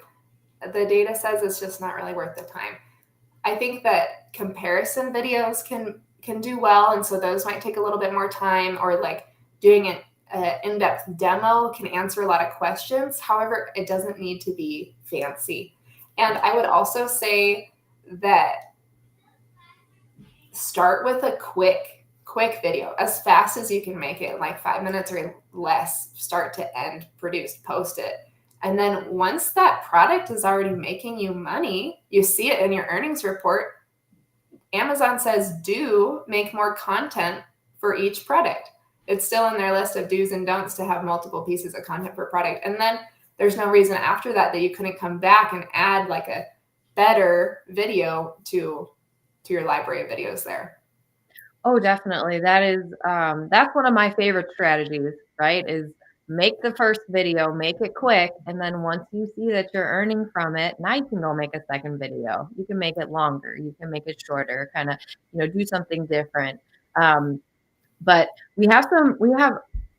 the data says it's just not really worth the time. I think that comparison videos can do well, and so those might take a little bit more time, or doing an in-depth demo can answer a lot of questions. However, it doesn't need to be fancy. And I would also say that start with a quick video, as fast as you can make it, like 5 minutes or less, start to end, produced, post it. And then once that product is already making you money, you see it in your earnings report, Amazon says do make more content for each product. It's still in their list of do's and don'ts to have multiple pieces of content per product. And then there's no reason after that you couldn't come back and add a better video to your library of videos there. Oh, definitely. That's one of my favorite strategies, right? Is make the first video, make it quick. And then once you see that you're earning from it, now you can go make a second video. You can make it longer. You can make it shorter, kind of, do something different. But we have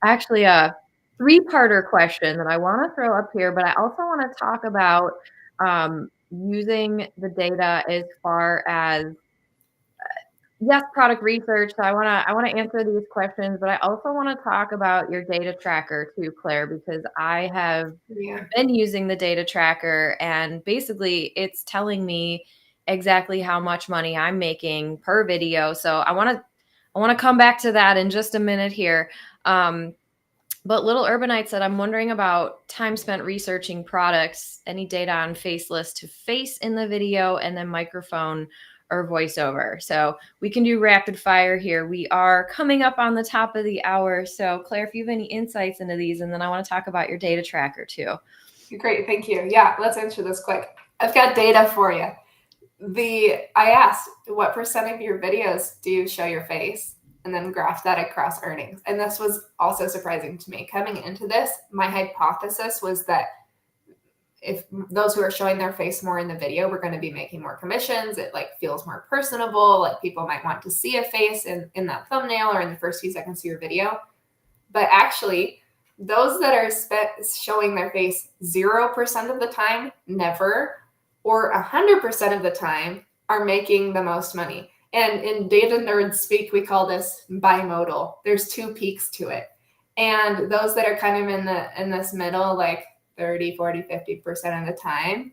actually a 3-parter question that I want to throw up here, but I also want to talk about using the data as far as yes, product research. So I want to answer these questions, but I also want to talk about your data tracker too, Claire, because I have been using the data tracker, and basically it's telling me exactly how much money I'm making per video. So I want to come back to that in just a minute here. But Little Urbanite said, I'm wondering about time spent researching products, any data on faceless to face in the video, and then microphone or voiceover. So we can do rapid fire here. We are coming up on the top of the hour. So Claire, if you have any insights into these, and then I want to talk about your data tracker too. Great, thank you. Yeah, let's answer this quick. I've got data for you. I asked, what % of your videos do you show your face? and then graph that across earnings. And this was also surprising to me. Coming into this, my hypothesis was that if those who are showing their face more in the video, we're going to be making more commissions. It like feels more personable. Like people might want to see a face in that thumbnail or in the first few seconds of your video. But actually, those that are showing their face 0% of the time, never, or 100% of the time are making the most money. And in data nerd speak, we call this bimodal. There's two peaks to it. And those that are kind of in this middle, like 30, 40, 50% of the time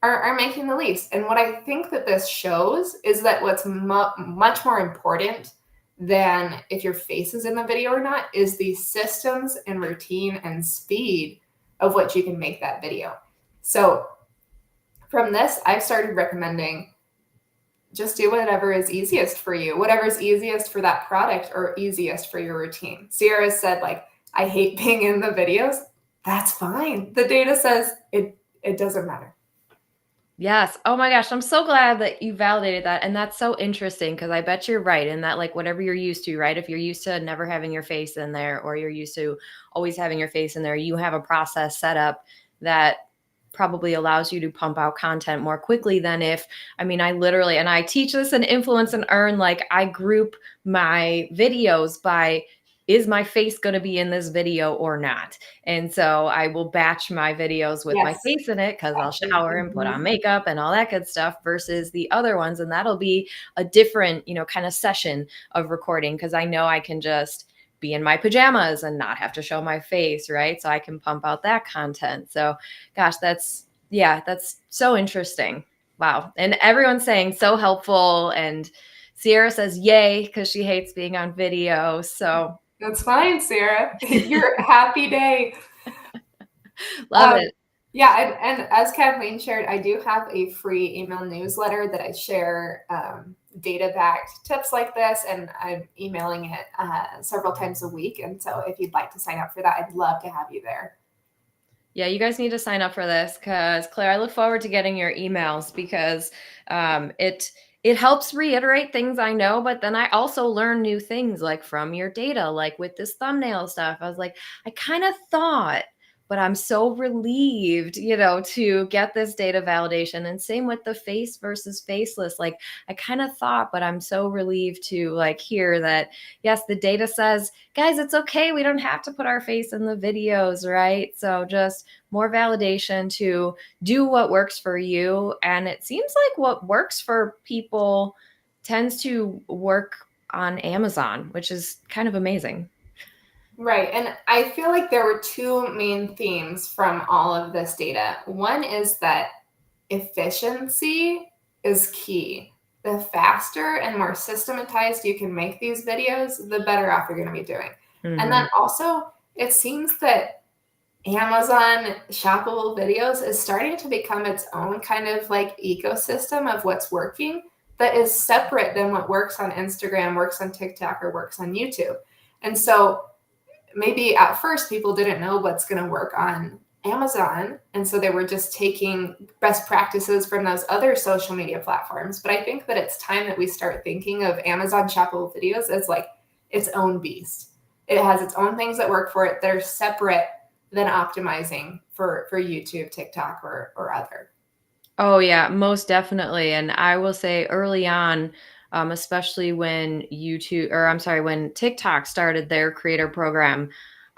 are making the least. And what I think that this shows is that what's much more important than if your face is in the video or not is the systems and routine and speed of what you can make that video. So from this, I've started recommending just do whatever is easiest for you, whatever's easiest for that product or easiest for your routine. Sierra said, like, I hate being in the videos. That's fine. The data says it doesn't matter. Yes. Oh my gosh. I'm so glad that you validated that. And that's so interesting because I bet you're right in that, like, whatever you're used to, right? If you're used to never having your face in there or you're used to always having your face in there, you have a process set up that probably allows you to pump out content more quickly than if, I mean, I literally, and I teach this in Influence and Earn, like I group my videos by, is my face going to be in this video or not? And so I will batch my videos with my face in it because I'll shower and put on makeup and all that good stuff versus the other ones. And that'll be a different, kind of session of recording because I know I can just be in my pajamas and not have to show my face, right? So I can pump out that content. So gosh, that's so interesting. Wow. And everyone's saying so helpful. And Sierra says, yay, because she hates being on video. So that's fine, Sarah. Your happy day. Love it. Yeah, and as Kathleen shared, I do have a free email newsletter that I share data-backed tips like this, and I'm emailing it several times a week. And so if you'd like to sign up for that, I'd love to have you there. Yeah, you guys need to sign up for this because, Claire, I look forward to getting your emails because it helps reiterate things I know, but then I also learn new things like from your data, like with this thumbnail stuff. I was like, I kind of thought, but I'm so relieved, to get this data validation. And same with the face versus faceless. Like I kind of thought, but I'm so relieved to like hear that, yes, the data says, guys, it's okay. We don't have to put our face in the videos, right? So just more validation to do what works for you. And it seems like what works for people tends to work on Amazon, which is kind of amazing. Right. And I feel like there were two main themes from all of this data. One is that efficiency is key. The faster and more systematized you can make these videos, the better off you're going to be doing. Mm-hmm. And then also, it seems that Amazon shoppable videos is starting to become its own kind of like ecosystem of what's working that is separate than what works on Instagram, works on TikTok, or works on YouTube. And so maybe at first people didn't know what's going to work on Amazon. And so they were just taking best practices from those other social media platforms. But I think that it's time that we start thinking of Amazon shoppable videos as like its own beast. It has its own things that work for it that are separate than optimizing for YouTube, TikTok, or other. Oh yeah, most definitely. And I will say early on, especially when when TikTok started their creator program,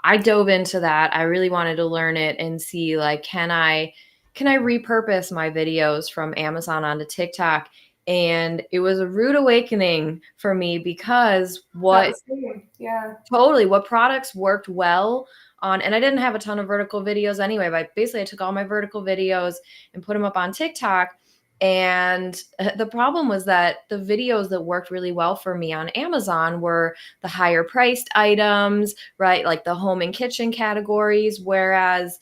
I dove into that. I really wanted to learn it and see like, can I repurpose my videos from Amazon onto TikTok? And it was a rude awakening for me because what products worked well on, and I didn't have a ton of vertical videos anyway, but basically I took all my vertical videos and put them up on TikTok. And the problem was that the videos that worked really well for me on Amazon were the higher priced items, right? Like the home and kitchen categories, whereas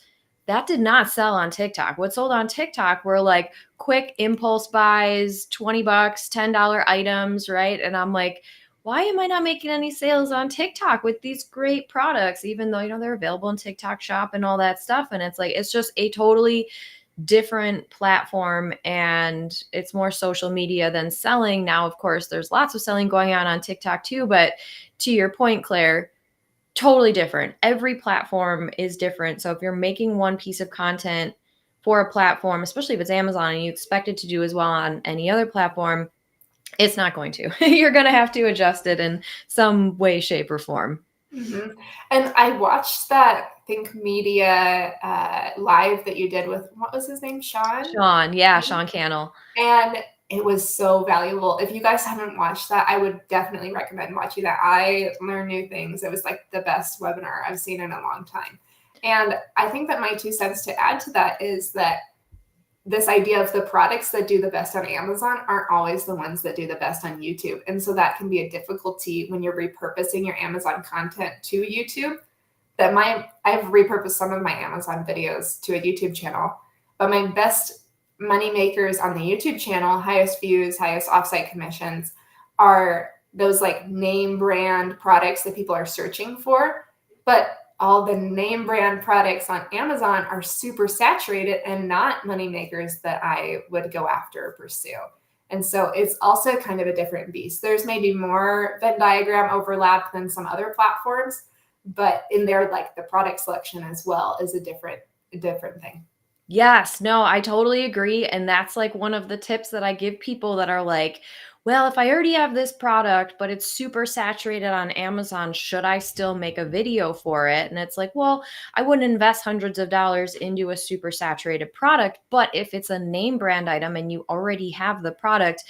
that did not sell on TikTok. What sold on TikTok were like quick impulse buys, $20, $10 items, right? And I'm like, why am I not making any sales on TikTok with these great products, even though, they're available in TikTok shop and all that stuff. And it's like, it's just a totally different platform and it's more social media than selling. Now, of course, there's lots of selling going on TikTok too, but to your point, Claire, totally different. Every platform is different. So if you're making one piece of content for a platform, especially if it's Amazon and you expect it to do as well on any other platform, it's not going to. You're going to have to adjust it in some way, shape, or form. Mm-hmm. And I watched that Think Media live that you did with, what was his name? Sean? Sean Cannell. And it was so valuable. If you guys haven't watched that, I would definitely recommend watching that. I learned new things. It was like the best webinar I've seen in a long time. And I think that my 2 cents to add to that is that this idea of the products that do the best on Amazon aren't always the ones that do the best on YouTube. And so that can be a difficulty when you're repurposing your Amazon content to YouTube. I've repurposed some of my Amazon videos to a YouTube channel, but my best money makers on the YouTube channel, highest views, highest offsite commissions, are those like name brand products that people are searching for. But all the name brand products on Amazon are super saturated and not money makers that I would go after or pursue. And so it's also kind of a different beast. There's maybe more Venn diagram overlap than some other platforms, but in there, like the product selection as well is a different thing. Yes, no, I totally agree. And that's like one of the tips that I give people that are like, well, if I already have this product, but it's super saturated on Amazon, should I still make a video for it? And it's like, well, I wouldn't invest hundreds of dollars into a super saturated product. But if it's a name brand item and you already have the product,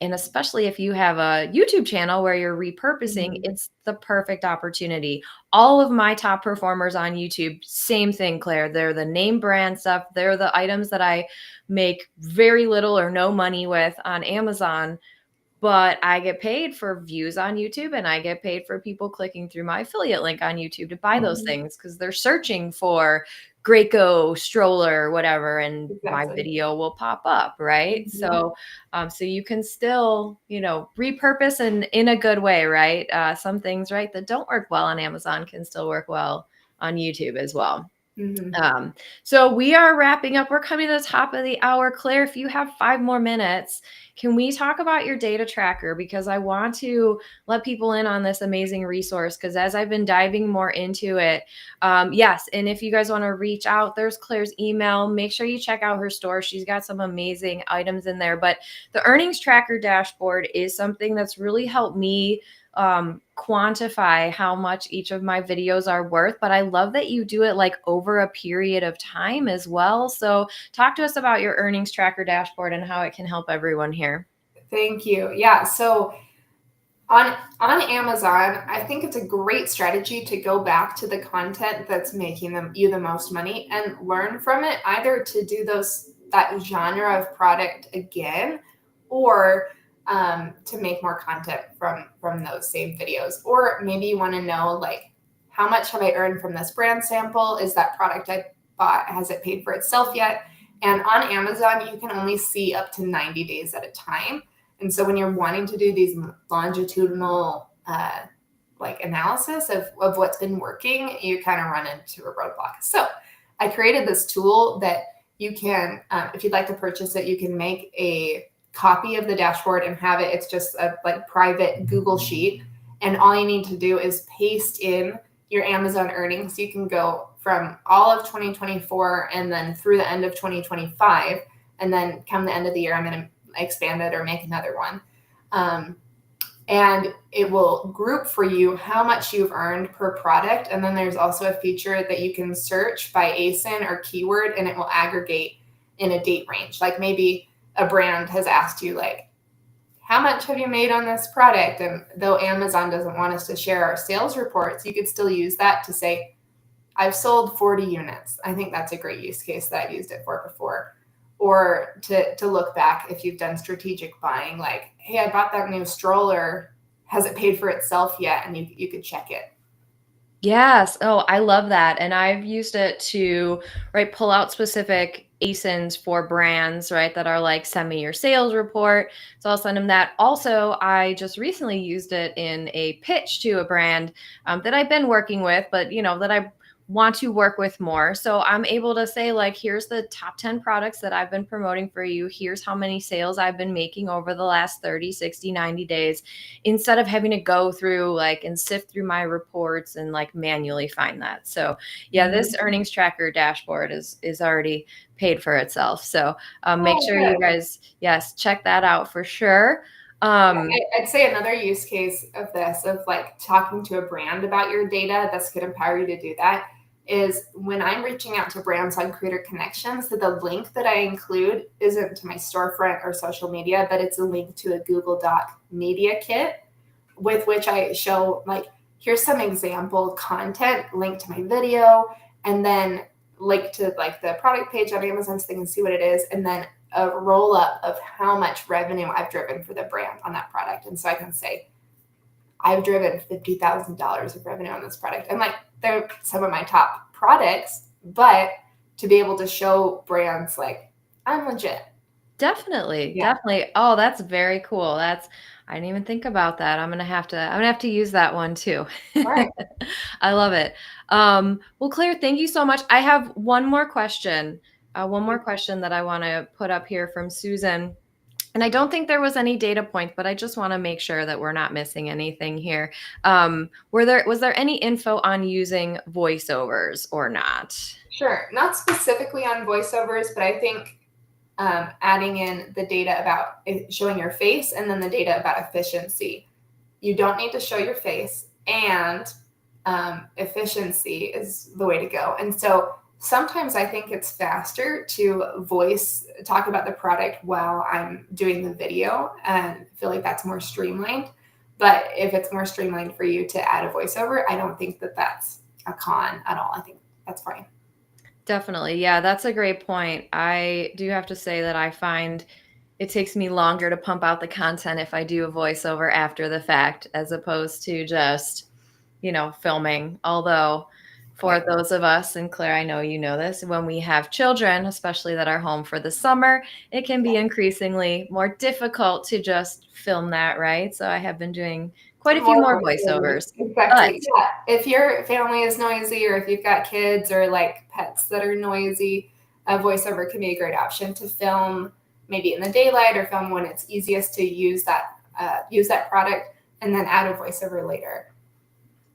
and especially if you have a YouTube channel where you're repurposing, it's the perfect opportunity. All of my top performers on YouTube, same thing, Claire. They're the name brand stuff. They're the items that I make very little or no money with on Amazon, but I get paid for views on YouTube and I get paid for people clicking through my affiliate link on YouTube to buy those things because they're searching for Graco stroller, whatever, and my video will pop up, right? So you can still, repurpose in a good way, right? Some things, right, that don't work well on Amazon can still work well on YouTube as well. So we are wrapping up. We're coming to the top of the hour. Claire, if you have 5 more minutes, can we talk about your data tracker? Because I want to let people in on this amazing resource. Because as I've been diving more into it, yes. And if you guys want to reach out, there's Claire's email. Make sure you check out her store. She's got some amazing items in there. But the earnings tracker dashboard is something that's really helped me quantify how much each of my videos are worth, but I love that you do it like over a period of time as well. So talk to us about your earnings tracker dashboard and how it can help everyone here. Thank you. Yeah. So on Amazon, I think it's a great strategy to go back to the content that's making you the most money and learn from it, either to do that genre of product again, or to make more content from those same videos. Or maybe you want to know, like, how much have I earned from this brand sample? Is that product I bought, has it paid for itself yet? And on Amazon, you can only see up to 90 days at a time. And so when you're wanting to do these longitudinal analysis of what's been working, you kind of run into a roadblock. So I created this tool that you can, if you'd like to purchase it, you can make a copy of the dashboard and have it. It's just a private Google sheet. And all you need to do is paste in your Amazon earnings. You can go from all of 2024 and then through the end of 2025. And then come the end of the year, I'm going to expand it or make another one. And it will group for you how much you've earned per product. And then there's also a feature that you can search by ASIN or keyword, and it will aggregate in a date range. Like maybe a brand has asked you, like, how much have you made on this product? And though Amazon doesn't want us to share our sales reports, you could still use that to say, I've sold 40 units. I think that's a great use case that I've used it for before. Or to look back if you've done strategic buying, like, hey, I bought that new stroller. Has it paid for itself yet? And you could check it. Yes. Oh, I love that. And I've used it to, pull out specific ASINs for brands, that are like, send me your sales report. So I'll send them that. Also, I just recently used it in a pitch to a brand that I've been working with, but, that I want to work with more. So I'm able to say, like, here's the top 10 products that I've been promoting for you. Here's how many sales I've been making over the last 30, 60, 90 days, instead of having to go through like and sift through my reports and like manually find that. So yeah, this earnings tracker dashboard is already paid for itself. So make sure you guys, yes, check that out for sure. I'd say another use case of this, of like talking to a brand about your data, this could empower you to do that, is when I'm reaching out to brands on Creator Connections, that the link that I include isn't to my storefront or social media, but it's a link to a Google Doc media kit with which I show, like, here's some example content, link to my video, and then link to like the product page on Amazon so they can see what it is, and then a roll up of how much revenue I've driven for the brand on that product. And so I can say, I've driven $50,000 of revenue on this product. And like, they're some of my top products, but to be able to show brands like, I'm legit. Definitely. Oh, that's very cool. I didn't even think about that. I'm gonna have to use that one too. Right. I love it. Well, Claire, thank you so much. I have one more question. One more question that I want to put up here from Susan. And I don't think there was any data points, but I just want to make sure that we're not missing anything here. Was there any info on using voiceovers or not? Sure. Not specifically on voiceovers, but I think adding in the data about showing your face and then the data about efficiency. You don't need to show your face, and efficiency is the way to go. And so sometimes I think it's faster to talk about the product while I'm doing the video, and feel like that's more streamlined. But if it's more streamlined for you to add a voiceover, I don't think that that's a con at all. I think that's fine. Definitely. Yeah, that's a great point. I do have to say that I find it takes me longer to pump out the content if I do a voiceover after the fact, as opposed to just, filming. Although for those of us, and Claire, I know you know this, when we have children, especially that are home for the summer, it can be increasingly more difficult to just film that, right? So I have been doing quite a few more voiceovers. Exactly. Yeah. If your family is noisy, or if you've got kids or like pets that are noisy, a voiceover can be a great option to film maybe in the daylight, or film when it's easiest to use that product, and then add a voiceover later.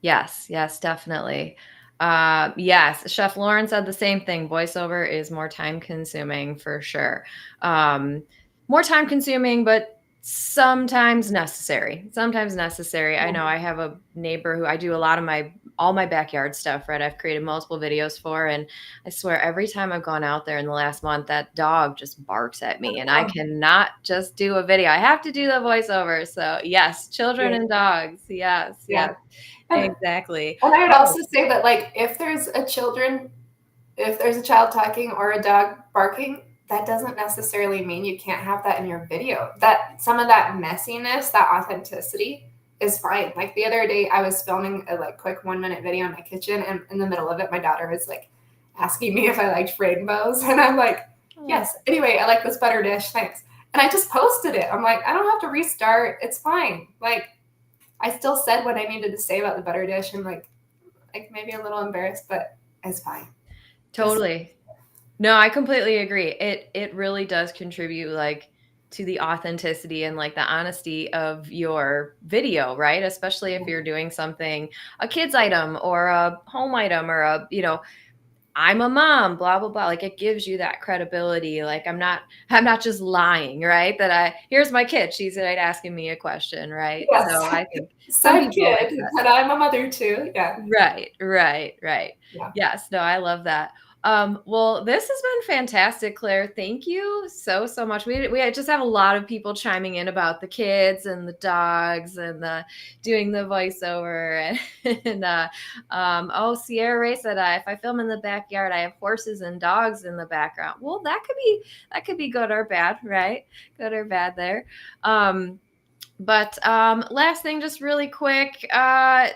Yes, definitely. Yes, Chef Lauren said the same thing. Voiceover is more time consuming for sure. More time consuming, but sometimes necessary. I know I have a neighbor who I do a lot of all my backyard stuff, right? I've created multiple videos for, and I swear every time I've gone out there in the last month, that dog just barks at me, and I cannot just do a video. I have to do the voiceover. So yes, children and dogs. Yes. Exactly. And I would also say that, like, if there's a child talking or a dog barking, that doesn't necessarily mean you can't have that in your video. That some of that messiness, that authenticity is fine. Like the other day I was filming a quick 1-minute video in my kitchen, and in the middle of it, my daughter was like asking me if I liked rainbows. And I'm like, yes. Anyway, I like this butter dish. Thanks. And I just posted it. I'm like, I don't have to restart. It's fine. Like, I still said what I needed to say about the butter dish, and like maybe a little embarrassed, but it's fine. Totally. No, I completely agree. It really does contribute to the authenticity and the honesty of your video, right? Especially if you're doing something, a kid's item or a home item, or I'm a mom, blah, blah, blah. It gives you that credibility. I'm not just lying, right? Here's my kid. She's asking me a question, right? Yes. So I think some kid, but I'm a mother too. Yeah. Right. Yeah. Yes. No, I love that. Well, this has been fantastic, Claire. Thank you so much. We just have a lot of people chiming in about the kids and the dogs and doing the voiceover and Sierra Ray said, if I film in the backyard, I have horses and dogs in the background. Well, that could be good or bad, right? Good or bad there. But last thing, just really quick,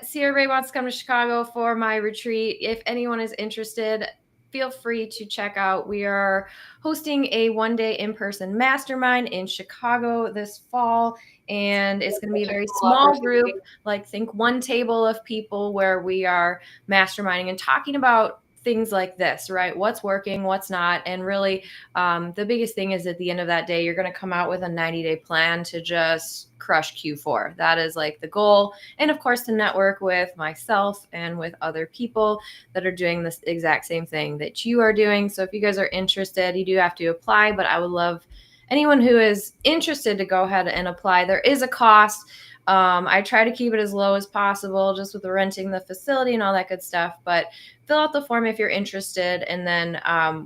Sierra Ray wants to come to Chicago for my retreat. If anyone is interested, feel free to check out. We are hosting a one-day in-person mastermind in Chicago this fall, and it's going to be a very small group, like think one table of people, where we are masterminding and talking about things like this, right? What's working, what's not. And really, the biggest thing is at the end of that day, you're going to come out with a 90-day plan to just crush Q4. That is like the goal. And of course, to network with myself and with other people that are doing this exact same thing that you are doing. So if you guys are interested, you do have to apply, but I would love anyone who is interested to go ahead and apply. There is a cost. I try to keep it as low as possible, just with the renting the facility and all that good stuff. But fill out the form if you're interested, and then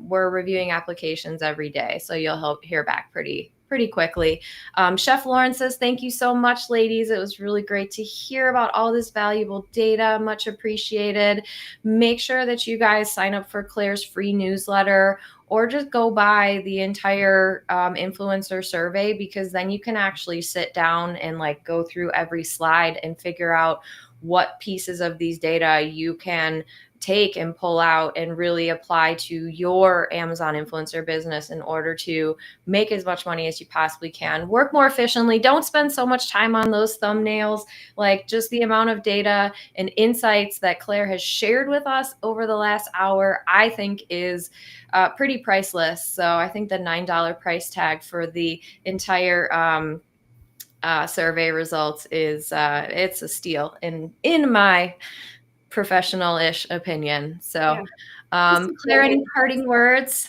we're reviewing applications every day, so you'll hear back pretty quickly. Chef Lauren says, thank you so much, ladies. It was really great to hear about all this valuable data. Much appreciated. Make sure that you guys sign up for Claire's free newsletter, or just go by the entire influencer survey, because then you can actually sit down and like go through every slide and figure out what pieces of these data you can take and pull out and really apply to your Amazon influencer business in order to make as much money as you possibly can, work more efficiently. Don't spend so much time on those thumbnails. Like, just the amount of data and insights that Claire has shared with us over the last hour, I think is pretty priceless. So I think the $9 price tag for the entire survey results is it's a steal in my professional-ish opinion. So Claire, any parting words?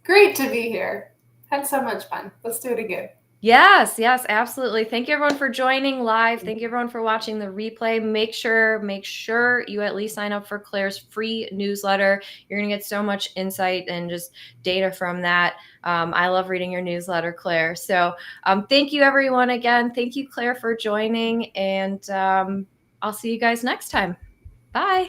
Great to be here. Had so much fun. Let's do it again. Yes, absolutely. Thank you everyone for joining live. Thank you everyone for watching the replay. Make sure you at least sign up for Claire's free newsletter. You're going to get so much insight and just data from that. I love reading your newsletter, Claire. So thank you everyone again. Thank you, Claire, for joining, and I'll see you guys next time. Bye.